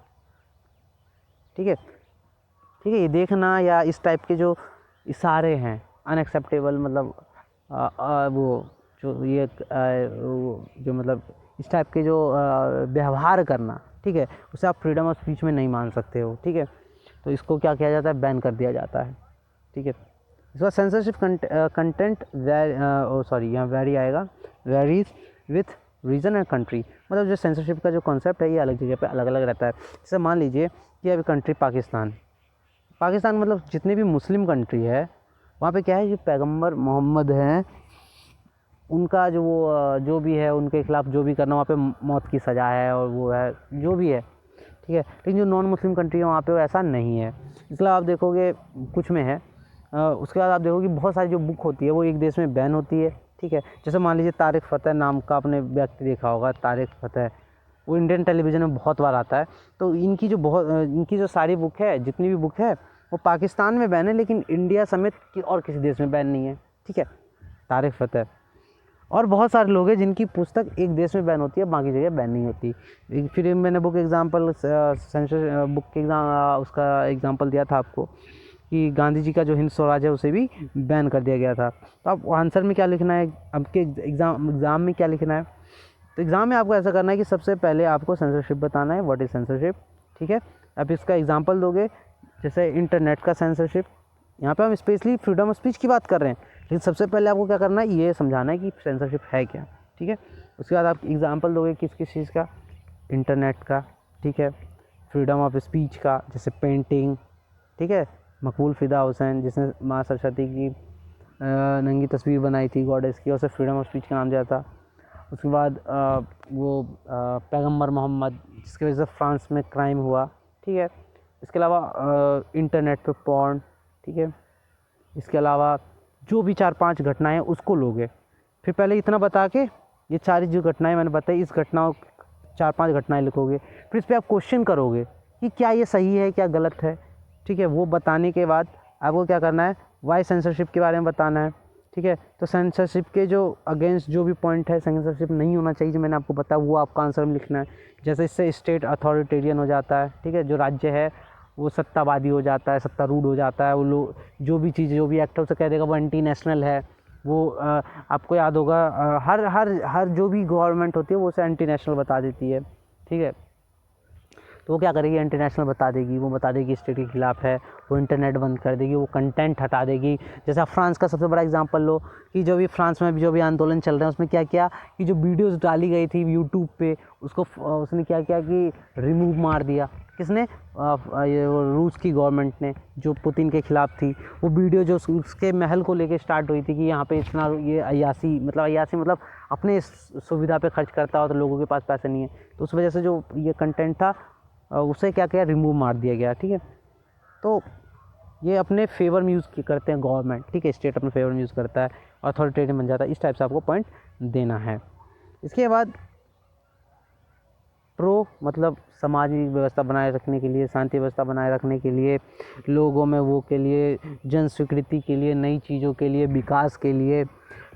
ठीक है। ठीक है, ये देखना या इस टाइप के जो इशारे हैं अनएक्सेप्टेबल, मतलब वो जो ये वो जो मतलब इस टाइप के जो व्यवहार करना, ठीक है, उसे आप फ्रीडम ऑफ स्पीच में नहीं मान सकते हो, ठीक है। तो इसको क्या किया जाता है, बैन कर दिया जाता है, ठीक है। इस बार सेंसरशिप कंटेंट यहाँ वेरी आएगा, varies with region and country. मतलब जो सेंसरशिप का जो कॉन्सेप्ट है ये अलग जगह पे अलग अलग रहता है। जैसे मान लीजिए कि अभी कंट्री पाकिस्तान मतलब जितने भी मुस्लिम कंट्री है वहाँ पे क्या है, जो पैगंबर मोहम्मद हैं उनका जो भी है उनके खिलाफ जो भी करना, वहाँ पे मौत की सज़ा है और वो है जो भी है, ठीक है। लेकिन जो नॉन मुस्लिम कंट्री है वहाँ पे ऐसा नहीं है। इसलिए आप देखोगे कुछ में है। उसके बाद आप देखोगे बहुत सारी जो बुक होती है वो एक देश में बैन होती है, ठीक है। जैसे मान लीजिए तारिक फ़तेह नाम का आपने व्यक्ति देखा होगा, तारिक फ़तेह, वो इंडियन टेलीविज़न में बहुत बार आता है। तो इनकी जो सारी बुक है, जितनी भी बुक है वो पाकिस्तान में बैन है, लेकिन इंडिया समेत और किसी देश में बैन नहीं है, ठीक है। तारिक फ़तेह और बहुत सारे लोग हैं जिनकी पुस्तक एक देश में बैन होती है, बाकी जगह बैन नहीं होती। फिर मैंने बुक एग्जाम्पल सेंसर बुक के उसका एग्जाम्पल दिया था आपको कि गांधी जी का जो हिंद स्वराज है उसे भी बैन कर दिया गया था। तो आप आंसर में क्या लिखना है, आपके एग्ज़ाम में क्या लिखना है, तो एग्ज़ाम में आपको ऐसा करना है कि सबसे पहले आपको सेंसरशिप बताना है, व्हाट इज़ सेंसरशिप, ठीक है। आप इसका एग्जाम्पल दोगे, जैसे इंटरनेट का सेंसरशिप। यहाँ पे हम स्पेशली फ्रीडम ऑफ स्पीच की बात कर रहे हैं, लेकिन सबसे पहले आपको क्या करना है, ये समझाना है कि सेंसरशिप है क्या, ठीक है। उसके बाद आप एग्जांपल दोगे किस किस चीज़ का, इंटरनेट का, ठीक है, फ्रीडम ऑफ स्पीच का, जैसे पेंटिंग, ठीक है, मकबूल फ़िदा हुसैन जिसने माँ सरस्वती की नंगी तस्वीर बनाई थी गॉडेस की, और उसे फ्रीडम ऑफ स्पीच का नाम दिया था। उसके बाद पैगंबर मोहम्मद जिसकी वजह से फ्रांस में क्राइम हुआ, ठीक है। इसके अलावा इंटरनेट पे पॉर्न, ठीक है। इसके अलावा जो भी 4-5 घटनाएं उसको लोगे, फिर पहले इतना बता के ये सारी जो घटनाएं मैंने बताई, इस घटनाओं 4-5 घटनाएं लिखोगे, फिर इस पर आप क्वेश्चन करोगे कि क्या ये सही है क्या गलत है, ठीक है। वो बताने के बाद आपको क्या करना है, वाई सेंसरशिप के बारे में बताना है, ठीक है। तो सेंसरशिप के जो अगेंस्ट जो भी पॉइंट है, सेंसरशिप नहीं होना चाहिए जो मैंने आपको बताया, वो आपका आंसर में लिखना है। जैसे इससे स्टेट अथॉरिटेरियन हो जाता है, ठीक है, जो राज्य है वो सत्तावादी हो जाता है, सत्तारूढ़ हो जाता है, वो लोग जो भी चीज़ जो भी एक्ट उसे कह देगा वो एंटी नेशनल है। वो आपको याद होगा हर हर हर जो भी गवर्नमेंट होती है वो उसे एंटी नेशनल बता देती है, ठीक है। तो वो क्या करेगी, इंटरनेशनल बता देगी, वो बता देगी स्टेट के खिलाफ है, वो इंटरनेट बंद कर देगी, वो कंटेंट हटा देगी। जैसे आप फ्रांस का सबसे बड़ा एग्जांपल लो कि जो भी फ्रांस में जो भी आंदोलन चल रहे हैं उसमें क्या किया कि जो वीडियोस डाली गई थी यूट्यूब पे उसको उसने क्या किया कि रिमूव मार दिया। किसने, ये रूस की गवर्नमेंट ने जो पुतिन के खिलाफ थी। वो वीडियो जो उसके महल को लेके स्टार्ट हुई थी कि यहाँ पे इतना ये अय्यासी मतलब अपने सुविधा पे खर्च करता हो तो लोगों के पास पैसे नहीं है, तो उस वजह से जो ये कंटेंट था उसे क्या किया, रिमूव मार दिया गया, ठीक है। तो ये अपने फेवर में यूज़ करते हैं गवर्नमेंट, ठीक है, स्टेट अपने फेवर में यूज़ करता है, अथॉरिटेरियन बन जाता है। इस टाइप से आपको पॉइंट देना है। इसके बाद प्रो मतलब सामाजिक व्यवस्था बनाए रखने के लिए, शांति व्यवस्था बनाए रखने के लिए, लोगों में वो के लिए, जन स्वीकृति के लिए, नई चीज़ों के लिए, विकास के लिए,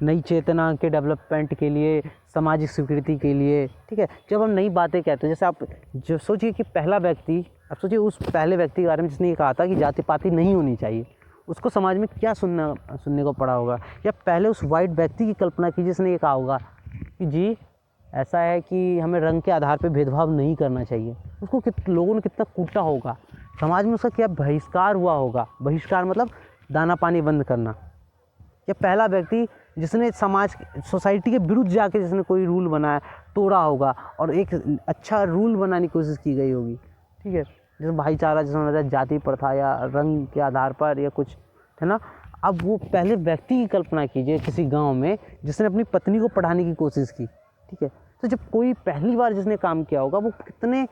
नई चेतना के डेवलपमेंट के लिए, सामाजिक स्वीकृति के लिए। ठीक है, जब हम नई बातें कहते हैं, जैसे आप जो सोचिए कि पहला व्यक्ति, आप सोचिए उस पहले व्यक्ति के बारे में जिसने ये कहा था कि जाति पाति नहीं होनी चाहिए, उसको समाज में क्या सुनने को पड़ा होगा। या पहले उस वाइट व्यक्ति की कल्पना की जिसने ये कहा होगा कि जी ऐसा है कि हमें रंग के आधार पर भेदभाव नहीं करना चाहिए, उसको लोगों ने कितना कूटा होगा, समाज में उसका क्या बहिष्कार हुआ होगा। बहिष्कार मतलब दाना पानी बंद करना। या पहला व्यक्ति जिसने समाज सोसाइटी के विरुद्ध जाके जिसने कोई रूल बनाया, तोड़ा होगा और एक अच्छा रूल बनाने की कोशिश की गई होगी। ठीक है, जैसे भाईचारा, जिसमें जाति प्रथा या रंग के आधार पर या कुछ है ना। अब वो पहले व्यक्ति की कल्पना कीजिए किसी गांव में जिसने अपनी पत्नी को पढ़ाने की कोशिश की। ठीक है, तो जब कोई पहली बार जिसने काम किया होगा वो कितने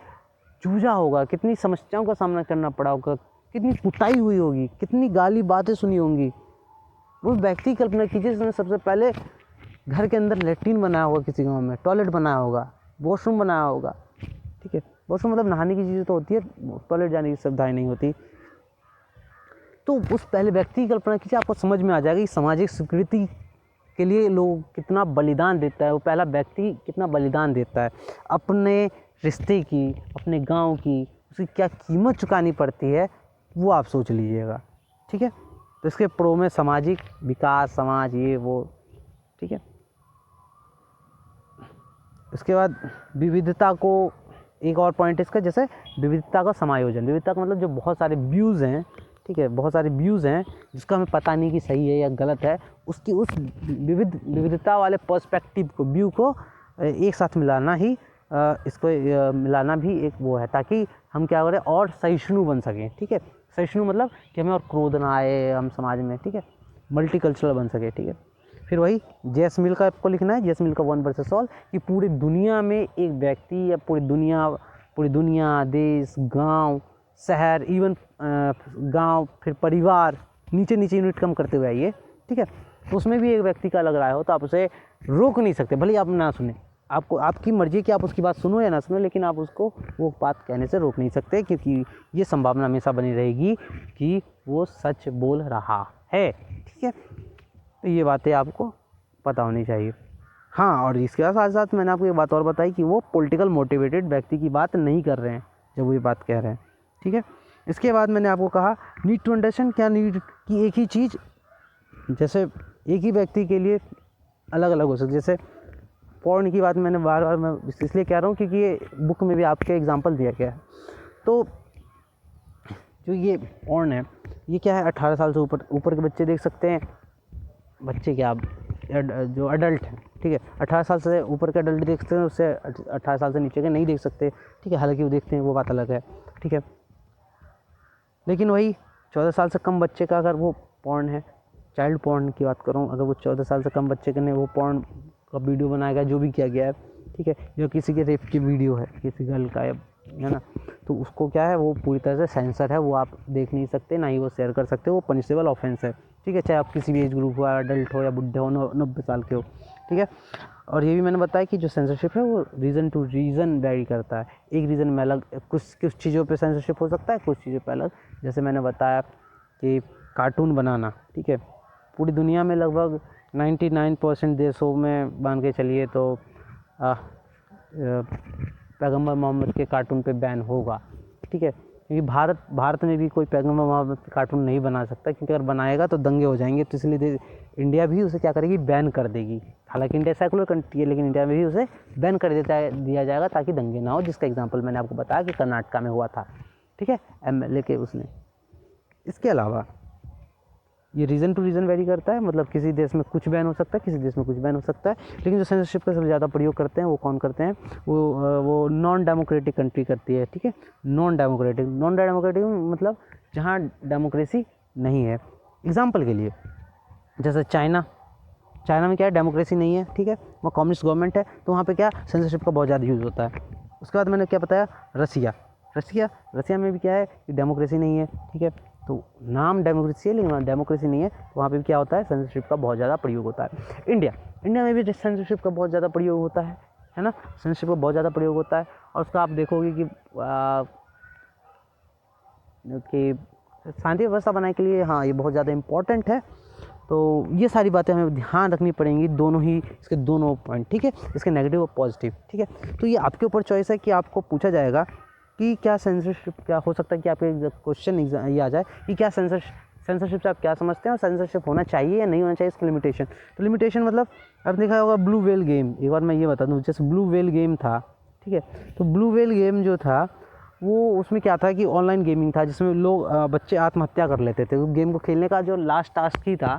जूझा होगा, कितनी समस्याओं का सामना करना पड़ा होगा, कितनी कुटाई हुई होगी, कितनी गाली बातें सुनी होंगी। वो व्यक्ति की कल्पना कीजिए जिसने सबसे पहले घर के अंदर लेट्रिन बनाया होगा, किसी गांव में टॉयलेट बनाया होगा, वॉशरूम बनाया होगा। ठीक है, वॉशरूम मतलब नहाने की चीज़ें तो होती है, टॉयलेट जाने की सुविधाएं नहीं होती। तो उस पहले व्यक्ति की कल्पना कीजिए, आपको समझ में आ जाएगा कि सामाजिक स्वीकृति के लिए लोग कितना बलिदान देता है, वो पहला व्यक्ति कितना बलिदान देता है, अपने रिश्ते की, अपने गांव की, उसकी क्या कीमत चुकानी पड़ती है, वो आप सोच लीजिएगा। ठीक है, तो इसके प्रो में सामाजिक विकास, समाज ये वो। ठीक है, उसके बाद विविधता को, एक और पॉइंट इसका, जैसे विविधता का समायोजन। विविधता का मतलब जो बहुत सारे व्यूज़ हैं, ठीक है, बहुत सारे व्यूज़ हैं जिसका हमें पता नहीं कि सही है या गलत है, उसकी उस विविधता वाले पर्सपेक्टिव को, व्यू को एक साथ मिलाना ही इसको मिलाना भी एक वो है, ताकि हम क्या करें और सहिष्णु बन सकें। ठीक है, सहिष्णु मतलब कि हमें और क्रोध ना आए हम समाज में। ठीक है, मल्टीकल्चरल बन सके। ठीक है, फिर वही जेस मिल का आपको लिखना है, जेस मिल का 1 वर्सेस ऑल, कि पूरी दुनिया में एक व्यक्ति या पूरी दुनिया, देश, गांव, शहर, इवन गांव, फिर परिवार, नीचे नीचे यूनिट कम करते हुए आइए। ठीक है, तो उसमें भी एक व्यक्ति का लग रहा हो तो आप उसे रोक नहीं सकते, भले आप ना सुने, आपको आपकी मर्जी कि आप उसकी बात सुनो या ना सुनो, लेकिन आप उसको वो बात कहने से रोक नहीं सकते, क्योंकि ये संभावना हमेशा बनी रहेगी कि वो सच बोल रहा है। ठीक है, तो ये बातें आपको पता होनी चाहिए। हाँ, और इसके साथ साथ मैंने आपको ये बात और बताई कि वो पॉलिटिकल मोटिवेटेड व्यक्ति की बात नहीं कर रहे हैं जब वो ये बात कह रहे हैं। ठीक है, इसके बाद मैंने आपको कहा नीड टू अंडरस्टैंड, क्या नीड की एक ही चीज़ जैसे एक ही व्यक्ति के लिए अलग अलग हो सकती है। जैसे पॉर्न की बात मैंने बार बार मैं इसलिए कह रहा हूँ क्योंकि ये बुक में भी आपके एग्जांपल दिया गया है। तो जो ये पॉर्न है, ये क्या है, 18 साल से ऊपर के बच्चे देख सकते हैं। बच्चे क्या, जो अडल्ट हैं, ठीक है, 18 साल से ऊपर के अडल्ट देख सकते हैं, उससे 18 साल से नीचे के नहीं देख सकते। ठीक है, हालांकि वो देखते हैं, वो बात अलग है। ठीक है, लेकिन वही 14 साल से कम बच्चे का अगर वो पॉर्न है, चाइल्ड पॉर्न की बात करूँ, अगर वो 14 साल से कम बच्चे के ने वो पॉर्न का वीडियो बनाएगा, जो भी किया गया है, ठीक है, जो किसी के रेप की वीडियो है, किसी गर्ल का है ना, तो उसको क्या है, वो पूरी तरह से सेंसर है, वो आप देख नहीं सकते, ना ही वो शेयर कर सकते, वो पनिशेबल ऑफेंस है। ठीक है, चाहे आप किसी भी एज ग्रुप हो, अडल्ट हो या बुढ़े हो, 90 साल के हो। ठीक है, और ये भी मैंने बताया कि जो सेंसरशिप है वो रीज़न टू रीज़न वैरी करता है। एक रीज़न में अलग, कुछ चीज़ों पे सेंसरशिप हो सकता है, कुछ चीज़ों पे अलग। जैसे मैंने बताया कि कार्टून बनाना, ठीक है, पूरी दुनिया में लगभग 99% देशों में मान के चलिए तो पैगंबर मोहम्मद के कार्टून पे बैन होगा। ठीक है, क्योंकि भारत में भी कोई पैगंबर मोहम्मद के कार्टून नहीं बना सकता, क्योंकि अगर बनाएगा तो दंगे हो जाएंगे, तो इसलिए इंडिया भी उसे क्या करेगी, बैन कर देगी। हालांकि इंडिया सेकुलर कंट्री है, लेकिन इंडिया में भी उसे बैन कर दिया जाएगा ताकि दंगे ना हो, जिसका एग्जाम्पल मैंने आपको बताया कि कर्नाटका में हुआ था। ठीक है, MLA के उसने। इसके अलावा ये रीज़न टू रीज़न वेरी करता है, मतलब किसी देश में कुछ बैन हो सकता है, किसी देश में कुछ बैन हो सकता है। लेकिन जो सेंसरशिप का सबसे ज़्यादा प्रयोग करते हैं वो कौन करते हैं, वो नॉन डेमोक्रेटिक कंट्री करती है। ठीक है, नॉन डेमोक्रेटिक मतलब जहाँ डेमोक्रेसी नहीं है। एग्जाम्पल के लिए जैसे चाइना में क्या है, डेमोक्रेसी नहीं है। ठीक है, वहाँ कम्युनिस्ट गवर्नमेंट है, तो वहाँ पे क्या सेंसरशिप का बहुत ज़्यादा यूज़ होता है। उसके बाद मैंने क्या बताया, रसिया में भी क्या है कि डेमोक्रेसी नहीं है। ठीक है, तो नाम डेमोक्रेसी है लेकिन वहाँ डेमोक्रेसी नहीं है, तो वहाँ पे भी क्या होता है, सेंसरशिप का बहुत ज़्यादा प्रयोग होता है। इंडिया में भी सेंसरशिप का बहुत ज़्यादा प्रयोग होता है। है ना। सेंसरशिप का बहुत ज़्यादा प्रयोग होता है और उसका आप देखोगे कि शांति व्यवस्था बनाने के लिए हाँ ये बहुत ज़्यादा इम्पोर्टेंट है। तो ये सारी बातें हमें ध्यान रखनी पड़ेंगी, दोनों ही इसके दोनों पॉइंट, ठीक है, इसके नेगेटिव और पॉजिटिव, ठीक है। तो ये आपके ऊपर चॉइस है कि आपको पूछा जाएगा कि क्या सेंसरशिप, क्या हो सकता है कि आपके क्वेश्चन ये आ जाए कि क्या सेंसरशिप से आप क्या समझते हैं और सेंसरशिप होना चाहिए या नहीं होना चाहिए, इसकी लिमिटेशन। तो लिमिटेशन मतलब आपने देखा होगा ब्लू व्हेल गेम, एक बार मैं ये बता दूँ, जैसे ब्लू व्हेल गेम था, ठीक है। तो ब्लू व्हेल गेम जो था वो उसमें क्या था कि ऑनलाइन गेमिंग था जिसमें लोग बच्चे आत्महत्या कर लेते थे। तो गेम को खेलने का जो लास्ट टास्क ही था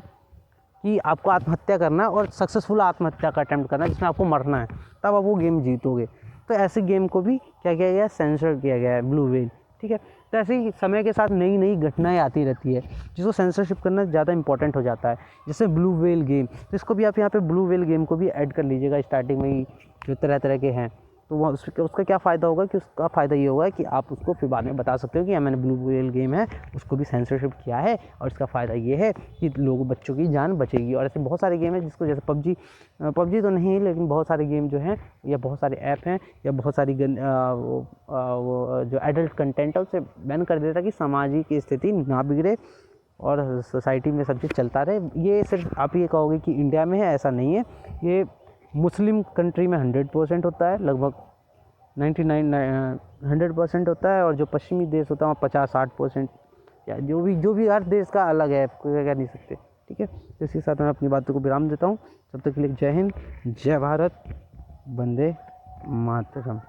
कि आपको आत्महत्या करना है और सक्सेसफुल आत्महत्या का अटेम्प्ट करना है जिसमें आपको मरना है, तब आप वो गेम जीतोगे। तो ऐसे गेम को भी क्या किया गया है, सेंसर किया गया है, ब्लू व्हेल, ठीक है। तो ऐसे ही समय के साथ नई नई घटनाएं आती रहती है जिसको सेंसरशिप करना ज़्यादा इंपॉर्टेंट हो जाता है। जैसे ब्लू व्हेल गेम, तो इसको भी आप यहाँ पे ब्लू व्हेल गेम को भी ऐड कर लीजिएगा स्टार्टिंग में ही, जो तरह तरह के हैं। तो वह उसका क्या फ़ायदा होगा कि उसका फ़ायदा ये होगा कि आप उसको फिर बाद में बता सकते हो कि मैंने ब्लू व्हेल गेम है उसको भी सेंसरशिप किया है और इसका फ़ायदा ये है कि लोगों बच्चों की जान बचेगी। और ऐसे बहुत सारे गेम हैं जिसको, जैसे पबजी तो नहीं, लेकिन बहुत सारे गेम जो हैं या बहुत सारे ऐप हैं या बहुत सारी वो जो एडल्ट कंटेंट है उसे बैन कर देता कि सामाजिक स्थिति ना बिगड़े और सोसाइटी में सब चीज़ चलता रहे। ये सिर्फ आप ये कहोगे कि इंडिया में है, ऐसा नहीं है। ये मुस्लिम कंट्री में 100% होता है, लगभग 100% होता है। और जो पश्चिमी देश होता है वहाँ 50-60%, या जो भी हर देश का अलग है, कोई कह नहीं सकते, ठीक है। तो इसी के साथ मैं अपनी बातों को विराम देता हूँ। तब तक के लिए जय हिंद, जय भारत, वंदे मातरम।